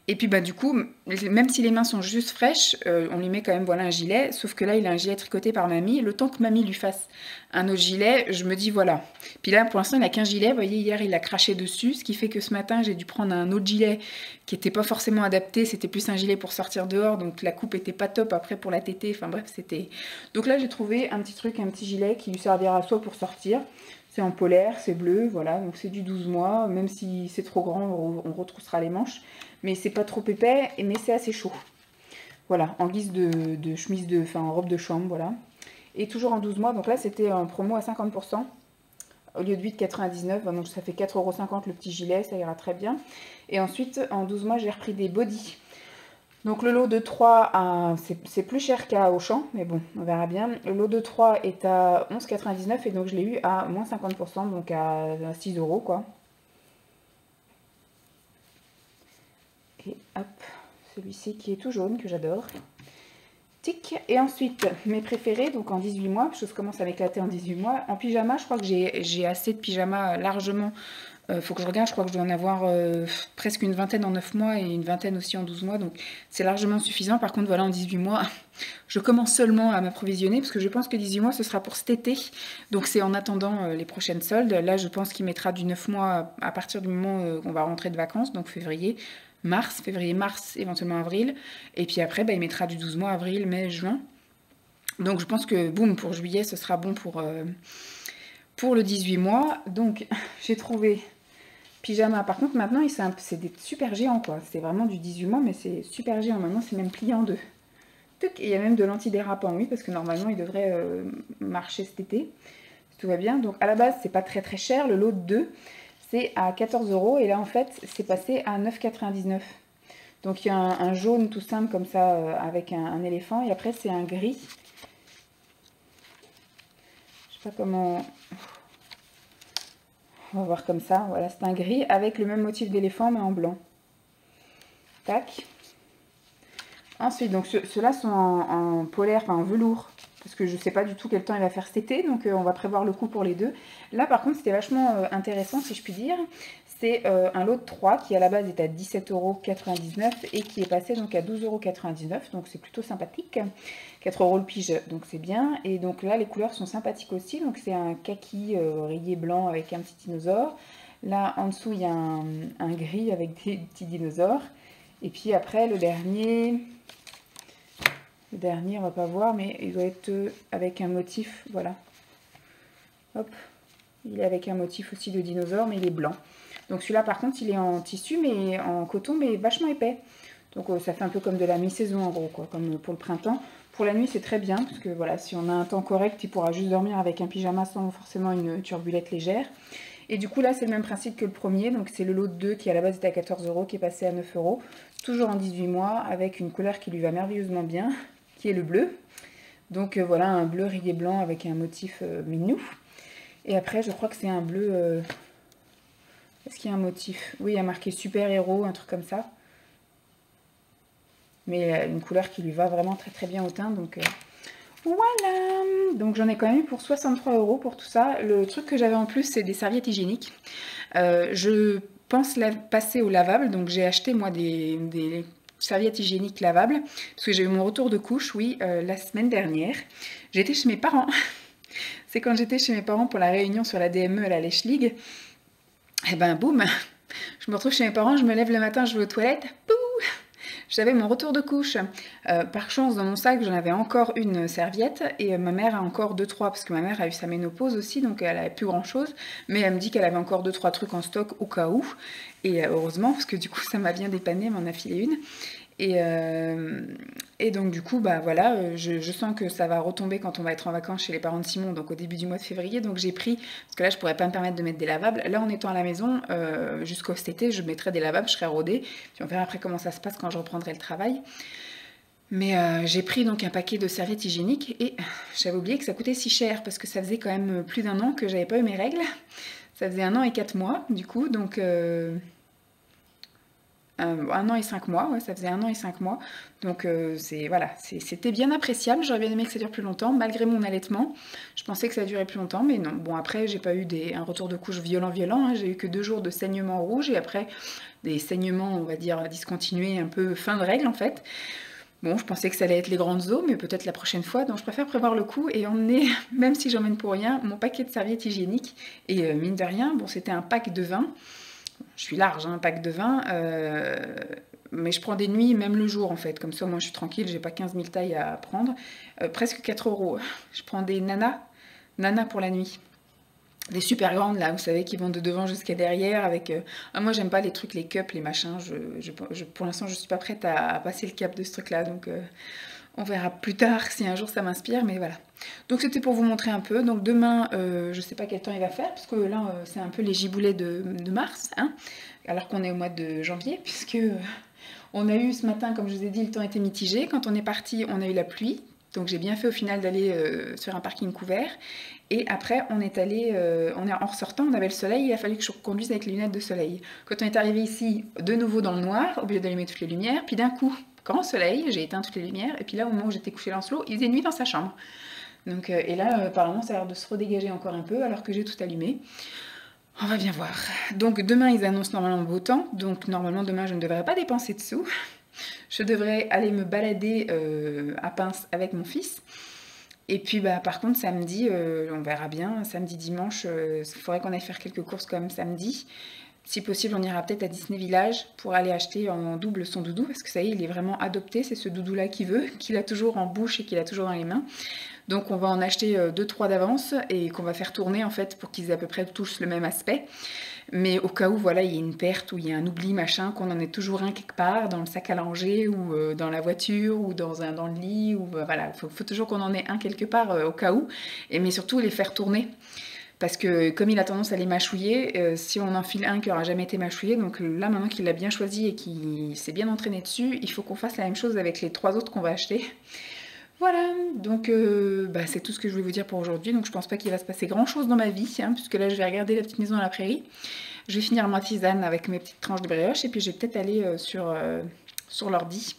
Et puis bah du coup, même si les mains sont juste fraîches, on lui met quand même voilà un gilet, sauf que là il a un gilet tricoté par mamie. Le temps que mamie lui fasse un autre gilet, je me dis voilà. Puis là pour l'instant il a qu'un gilet, vous voyez hier il a craché dessus, ce qui fait que ce matin j'ai dû prendre un autre gilet qui n'était pas forcément adapté, c'était plus un gilet pour sortir dehors, donc la coupe était pas top après pour la tétée, enfin bref c'était... Donc là j'ai trouvé un petit truc, un petit gilet qui lui servira soit pour sortir, c'est en polaire, c'est bleu, voilà, donc c'est du 12 mois, même si c'est trop grand, on retroussera les manches, mais c'est pas trop épais, mais c'est assez chaud. Voilà, en guise de chemise, enfin en robe de chambre, voilà. Et toujours en 12 mois, donc là c'était en promo à 50%, au lieu de 8,99, donc ça fait 4,50 € le petit gilet, ça ira très bien. Et ensuite, en 12 mois, j'ai repris des bodys. Donc le lot de 3, c'est plus cher qu'à Auchan, mais bon, on verra bien. Le lot de 3 est à 11,99 et donc je l'ai eu à moins 50%, donc à 6 € quoi. Et hop, celui-ci qui est tout jaune, que j'adore. Tic. Et ensuite, mes préférés, donc en 18 mois, chose commence à m'éclater en 18 mois. En pyjama, je crois que j'ai assez de pyjamas largement. Faut que je regarde, je crois que je dois en avoir presque une vingtaine en 9 mois et une vingtaine aussi en 12 mois, donc c'est largement suffisant. Par contre, voilà, en 18 mois, je commence seulement à m'approvisionner, parce que je pense que 18 mois, ce sera pour cet été, donc c'est en attendant les prochaines soldes. Là, je pense qu'il mettra du 9 mois à partir du moment qu'on va rentrer de vacances, donc février, mars, éventuellement avril, et puis après, bah, il mettra du 12 mois, avril, mai, juin. Donc je pense que, boum, pour juillet, ce sera bon pour le 18 mois. Donc j'ai trouvé... pyjama. Par contre, maintenant, c'est des super géants, quoi. C'est vraiment du 18 mois, mais c'est super géant. Maintenant, c'est même plié en deux. Et il y a même de l'antidérapant, oui, parce que normalement, il devrait marcher cet été. Si tout va bien. Donc, à la base, c'est pas très très cher. Le lot de 2, c'est à 14 €. Et là, en fait, c'est passé à 9,99 €. Donc, il y a un jaune tout simple, comme ça, avec un éléphant. Et après, c'est un gris. Je sais pas comment... On va voir comme ça, voilà, c'est un gris avec le même motif d'éléphant mais en blanc. Tac. Ensuite, donc ceux-là sont en polaire, enfin en velours, parce que je ne sais pas du tout quel temps il va faire cet été, donc on va prévoir le coup pour les deux. Là par contre c'était vachement intéressant si je puis dire. C'est un lot de 3 qui à la base est à 17,99 € et qui est passé donc à 12,99 €, donc c'est plutôt sympathique. 4 € le pige, donc c'est bien. Et donc là les couleurs sont sympathiques aussi, donc c'est un kaki rayé blanc avec un petit dinosaure. Là en dessous il y a un gris avec des petits dinosaures. Et puis après le dernier on va pas voir, mais il doit être avec un motif, voilà. Hop, il est avec un motif aussi de dinosaure, mais il est blanc. Donc celui-là par contre il est en tissu, mais en coton, mais vachement épais. Donc ça fait un peu comme de la mi-saison en gros, quoi, comme pour le printemps. Pour la nuit c'est très bien, parce que voilà, si on a un temps correct, il pourra juste dormir avec un pyjama sans forcément une turbulette légère. Et du coup là c'est le même principe que le premier, donc c'est le lot de 2 qui à la base était à 14 € qui est passé à 9 €, toujours en 18 mois, avec une couleur qui lui va merveilleusement bien, qui est le bleu. Donc voilà, un bleu rayé blanc avec un motif mignou. Et après je crois que c'est un bleu... Est-ce qu'il y a un motif? Oui, il y a marqué super héros, un truc comme ça. Mais une couleur qui lui va vraiment très très bien au teint, donc... Voilà, donc j'en ai quand même eu pour 63 € pour tout ça. Le truc que j'avais en plus, c'est des serviettes hygiéniques. Je pense passer au lavable, donc j'ai acheté moi des serviettes hygiéniques lavables, parce que j'ai eu mon retour de couche, oui, la semaine dernière. J'étais chez mes parents. C'est quand j'étais chez mes parents pour la réunion sur la DME à la Lèche League. Et ben boum, je me retrouve chez mes parents, je me lève le matin, je vais aux toilettes, boum, j'avais mon retour de couche. Par chance, dans mon sac, j'en avais encore une serviette et ma mère a encore 2-3, parce que ma mère a eu sa ménopause aussi, donc elle n'avait plus grand-chose. Mais elle me dit qu'elle avait encore 2-3 trucs en stock au cas où. Et heureusement, parce que du coup, ça m'a bien dépanné, elle m'en a filé une. Et donc du coup, bah voilà, je sens que ça va retomber quand on va être en vacances chez les parents de Simon, donc au début du mois de février. Donc j'ai pris, parce que là je pourrais pas me permettre de mettre des lavables. Là en étant à la maison, jusqu'au cet été, je mettrai des lavables, je serai rodée. Puis on verra après comment ça se passe quand je reprendrai le travail. Mais j'ai pris donc un paquet de serviettes hygiéniques et j'avais oublié que ça coûtait si cher, parce que ça faisait quand même plus d'1 an que j'avais pas eu mes règles. Ça faisait 1 an et 4 mois du coup, donc... 1 an et 5 mois, ouais, ça faisait 1 an et 5 mois. Donc voilà, c'était bien appréciable. J'aurais bien aimé que ça dure plus longtemps, malgré mon allaitement. Je pensais que ça durait plus longtemps, mais non. Bon, après, j'ai pas eu un retour de couche violent, hein. J'ai eu que 2 jours de saignement rouge et après des saignements, on va dire, discontinués, un peu fin de règle en fait. Bon, je pensais que ça allait être les grandes eaux, mais peut-être la prochaine fois. Donc je préfère prévoir le coup et emmener, même si j'emmène pour rien, mon paquet de serviettes hygiéniques. Et mine de rien, bon, c'était un pack de 20. Je suis large, hein, un pack de 20. Mais je prends des nuits, même le jour en fait. Comme ça, moi je suis tranquille, j'ai pas 15 000 tailles à prendre. Presque 4 €. Je prends des Nana pour la nuit. Des super grandes là, vous savez, qui vont de devant jusqu'à derrière avec... moi j'aime pas les trucs, les cups, les machins, pour l'instant je suis pas prête à passer le cap de ce truc là, donc on verra plus tard si un jour ça m'inspire, mais voilà. Donc c'était pour vous montrer un peu, donc demain je sais pas quel temps il va faire, parce que là c'est un peu les giboulets de mars, hein, alors qu'on est au mois de janvier, puisque on a eu ce matin, comme je vous ai dit, le temps était mitigé, quand on est parti on a eu la pluie, donc j'ai bien fait au final d'aller sur un parking couvert. Et après, on est allé, en ressortant, on avait le soleil, il a fallu que je conduise avec les lunettes de soleil. Quand on est arrivé ici, de nouveau dans le noir, obligé d'allumer toutes les lumières, puis d'un coup, grand soleil, j'ai éteint toutes les lumières, et puis là, au moment où j'étais couchée Lancelot, il faisait nuit dans sa chambre. Donc, et là, apparemment, ça a l'air de se redégager encore un peu, alors que j'ai tout allumé. On va bien voir. Donc demain, ils annoncent normalement beau temps, donc normalement demain, je ne devrais pas dépenser de sous. Je devrais aller me balader à Pince avec mon fils. Et puis par contre samedi, on verra bien, samedi, dimanche, il faudrait qu'on aille faire quelques courses quand même samedi. Si possible, on ira peut-être à Disney Village pour aller acheter en double son doudou, parce que ça y est, il est vraiment adopté, c'est ce doudou-là qu'il veut, qu'il a toujours en bouche et qu'il a toujours dans les mains. Donc on va en acheter 2-3 d'avance et qu'on va faire tourner en fait pour qu'ils aient à peu près tous le même aspect. Mais au cas où, voilà, il y a une perte ou il y a un oubli, machin, qu'on en ait toujours un quelque part, dans le sac à langer ou dans la voiture ou dans le lit, ou voilà, faut toujours qu'on en ait un quelque part au cas où, mais surtout les faire tourner. Parce que comme il a tendance à les mâchouiller, si on en file un qui n'aura jamais été mâchouillé, donc là maintenant qu'il l'a bien choisi et qu'il s'est bien entraîné dessus, il faut qu'on fasse la même chose avec les 3 autres qu'on va acheter. Voilà, donc c'est tout ce que je voulais vous dire pour aujourd'hui. Donc je pense pas qu'il va se passer grand chose dans ma vie, hein, puisque là je vais regarder La Petite Maison à la Prairie. Je vais finir ma tisane avec mes petites tranches de brioche et puis je vais peut-être aller sur l'ordi,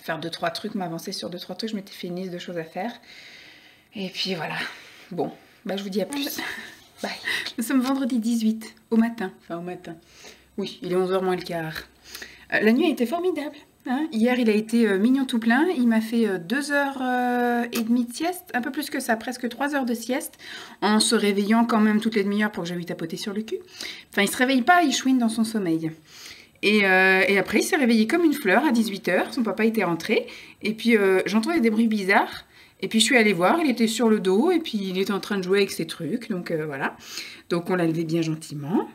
faire 2-3 trucs, m'avancer sur 2-3 trucs. Je m'étais fait une liste de choses à faire. Et puis voilà, bon, je vous dis à plus. Bye. Nous sommes vendredi 18, au matin. Enfin au matin. Oui, il est 11h moins le quart. La nuit a été formidable. Hein, hier, il a été mignon tout plein. Il m'a fait 2h30 de sieste, un peu plus que ça, presque 3 heures de sieste, en se réveillant quand même toutes les demi-heures pour que j'aille lui tapoter sur le cul. Enfin, il se réveille pas, il chouine dans son sommeil. Et après, il s'est réveillé comme une fleur à 18h. Son papa était rentré. Et puis, j'entendais des bruits bizarres. Et puis, je suis allée voir. Il était sur le dos. Et puis, il était en train de jouer avec ses trucs. Donc, voilà. Donc, on l'a levé bien gentiment.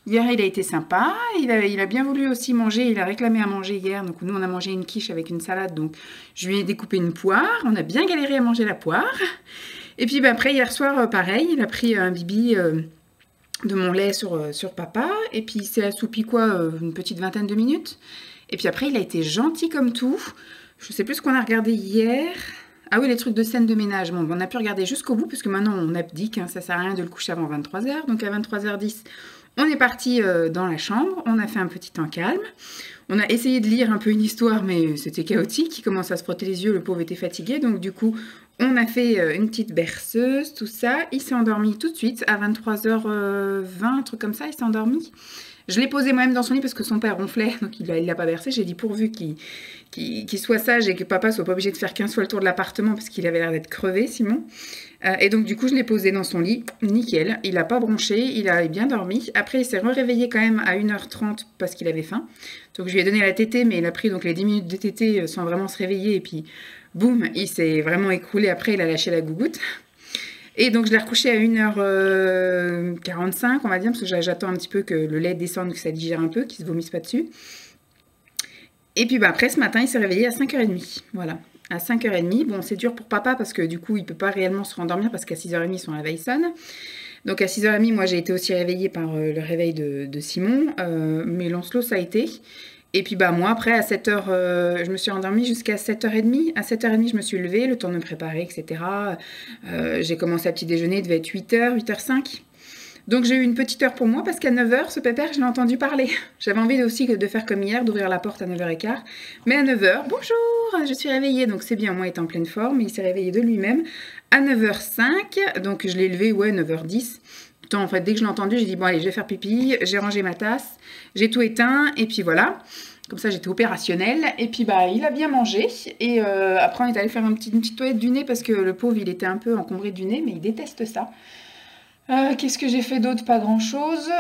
Hier, il a été sympa, il a bien voulu aussi manger, il a réclamé à manger hier, donc nous on a mangé une quiche avec une salade, donc je lui ai découpé une poire, on a bien galéré à manger la poire. Et puis après, hier soir, pareil, il a pris un bibi de mon lait sur papa, et puis il s'est assoupi une petite vingtaine de minutes. Et puis après, il a été gentil comme tout, je sais plus ce qu'on a regardé hier... Ah oui, les trucs de scène de ménage, bon, on a pu regarder jusqu'au bout, parce que maintenant on abdique, hein, ça sert à rien de le coucher avant 23h, donc à 23h10... On est parti dans la chambre, on a fait un petit temps calme. On a essayé de lire un peu une histoire, mais c'était chaotique. Il commence à se frotter les yeux, le pauvre était fatigué. Donc du coup, on a fait une petite berceuse, tout ça. Il s'est endormi tout de suite, à 23h20, un truc comme ça, il s'est endormi. Je l'ai posé moi-même dans son lit parce que son père ronflait, donc il l'a pas bercé. J'ai dit pourvu qu'il soit sage et que papa soit pas obligé de faire 15 fois le tour de l'appartement parce qu'il avait l'air d'être crevé, Simon. Et donc du coup, je l'ai posé dans son lit, nickel. Il n'a pas bronché, il a bien dormi. Après, il s'est réveillé quand même à 1h30 parce qu'il avait faim. Donc je lui ai donné la tétée, mais il a pris donc les 10 minutes de tétée sans vraiment se réveiller. Et puis, boum, il s'est vraiment écroulé. Après, il a lâché la gougoute. Et donc je l'ai recouché à 1h45, on va dire, parce que j'attends un petit peu que le lait descende, que ça digère un peu, qu'il se vomisse pas dessus. Et puis après, ce matin, il s'est réveillé à 5h30, voilà. À 5h30, bon, c'est dur pour papa parce que du coup, il peut pas réellement se rendormir parce qu'à 6h30, son réveil sonne. Donc à 6h30, moi, j'ai été aussi réveillée par le réveil de Simon, mais Lancelot, ça a été. Et puis moi, après, à 7h, je me suis endormie jusqu'à 7h30. À 7h30, je me suis levée, le temps de me préparer, etc. J'ai commencé à petit déjeuner, il devait être 8h, 8h05. Donc j'ai eu une petite heure pour moi parce qu'à 9 h, ce pépère, je l'ai entendu parler. J'avais envie aussi de faire comme hier, d'ouvrir la porte à 9 h 15. Mais à 9 h, bonjour, je suis réveillée. Donc c'est bien, moi il est en pleine forme. Il s'est réveillé de lui-même à 9 h 05. Donc je l'ai levé, ouais, 9 h 10. En fait, dès que je l'ai entendu, j'ai dit, bon allez, je vais faire pipi. J'ai rangé ma tasse, j'ai tout éteint et puis voilà. Comme ça, j'étais opérationnelle. Et puis, bah, il a bien mangé. Et après, on est allé faire une petite toilette du nez parce que le pauvre, il était un peu encombré du nez, mais il déteste ça. Qu'est-ce que j'ai fait d'autre? Pas grand-chose.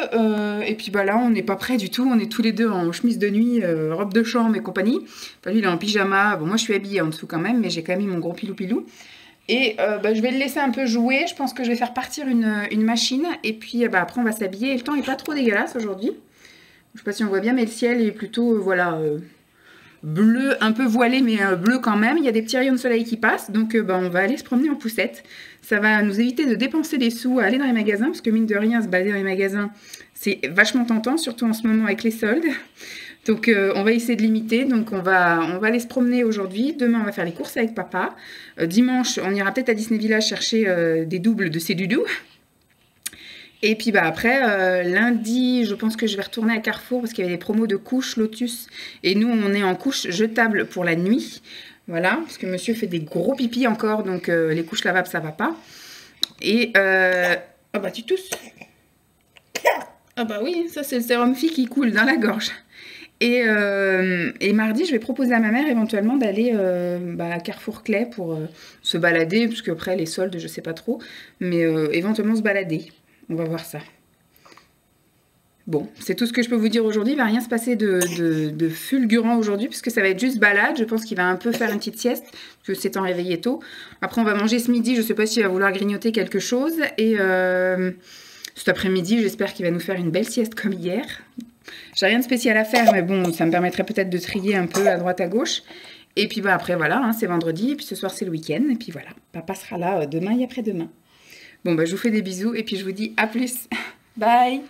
Et puis, bah là, on n'est pas prêts du tout. On est tous les deux en chemise de nuit, robe de chambre et compagnie. Enfin, lui, il est en pyjama. Bon, moi, je suis habillée en dessous quand même, mais j'ai quand même mis mon gros pilou-pilou. Et bah, je vais le laisser un peu jouer. Je pense que je vais faire partir une machine. Et puis, bah, après, on va s'habiller. Et le temps n'est pas trop dégueulasse aujourd'hui. Je sais pas si on voit bien, mais le ciel est plutôt, voilà, bleu, un peu voilé, mais bleu quand même. Il y a des petits rayons de soleil qui passent, donc bah, on va aller se promener en poussette. Ça va nous éviter de dépenser des sous à aller dans les magasins, parce que mine de rien, se balader dans les magasins, c'est vachement tentant, surtout en ce moment avec les soldes. Donc on va essayer de limiter, donc on va aller se promener aujourd'hui. Demain, on va faire les courses avec papa. Dimanche, on ira peut-être à Disney Village chercher des doubles de ses doudous. Et puis bah après, lundi, je pense que je vais retourner à Carrefour parce qu'il y avait des promos de couches Lotus. Et nous, on est en couches jetables pour la nuit. Voilà, parce que monsieur fait des gros pipis encore, donc les couches lavables, ça va pas. Et... oh bah tu tousses. Ah bah oui, ça c'est le sérum Phi qui coule dans la gorge. Et mardi, je vais proposer à ma mère éventuellement d'aller à Carrefour Clay pour se balader, parce qu'après les soldes, je sais pas trop, mais éventuellement se balader. On va voir ça. Bon, c'est tout ce que je peux vous dire aujourd'hui. Il va rien se passer de fulgurant aujourd'hui, puisque ça va être juste balade. Je pense qu'il va un peu faire une petite sieste, parce que c'est en réveillé tôt. Après, on va manger ce midi. Je ne sais pas s'il va vouloir grignoter quelque chose. Et cet après-midi, j'espère qu'il va nous faire une belle sieste comme hier. J'ai rien de spécial à faire, mais bon, ça me permettrait peut-être de trier un peu à droite à gauche. Et puis bah, après, voilà, hein, c'est vendredi. Et puis ce soir, c'est le week-end. Et puis voilà, papa sera là demain et après-demain. Bon, bah, je vous fais des bisous et puis je vous dis à plus. Bye!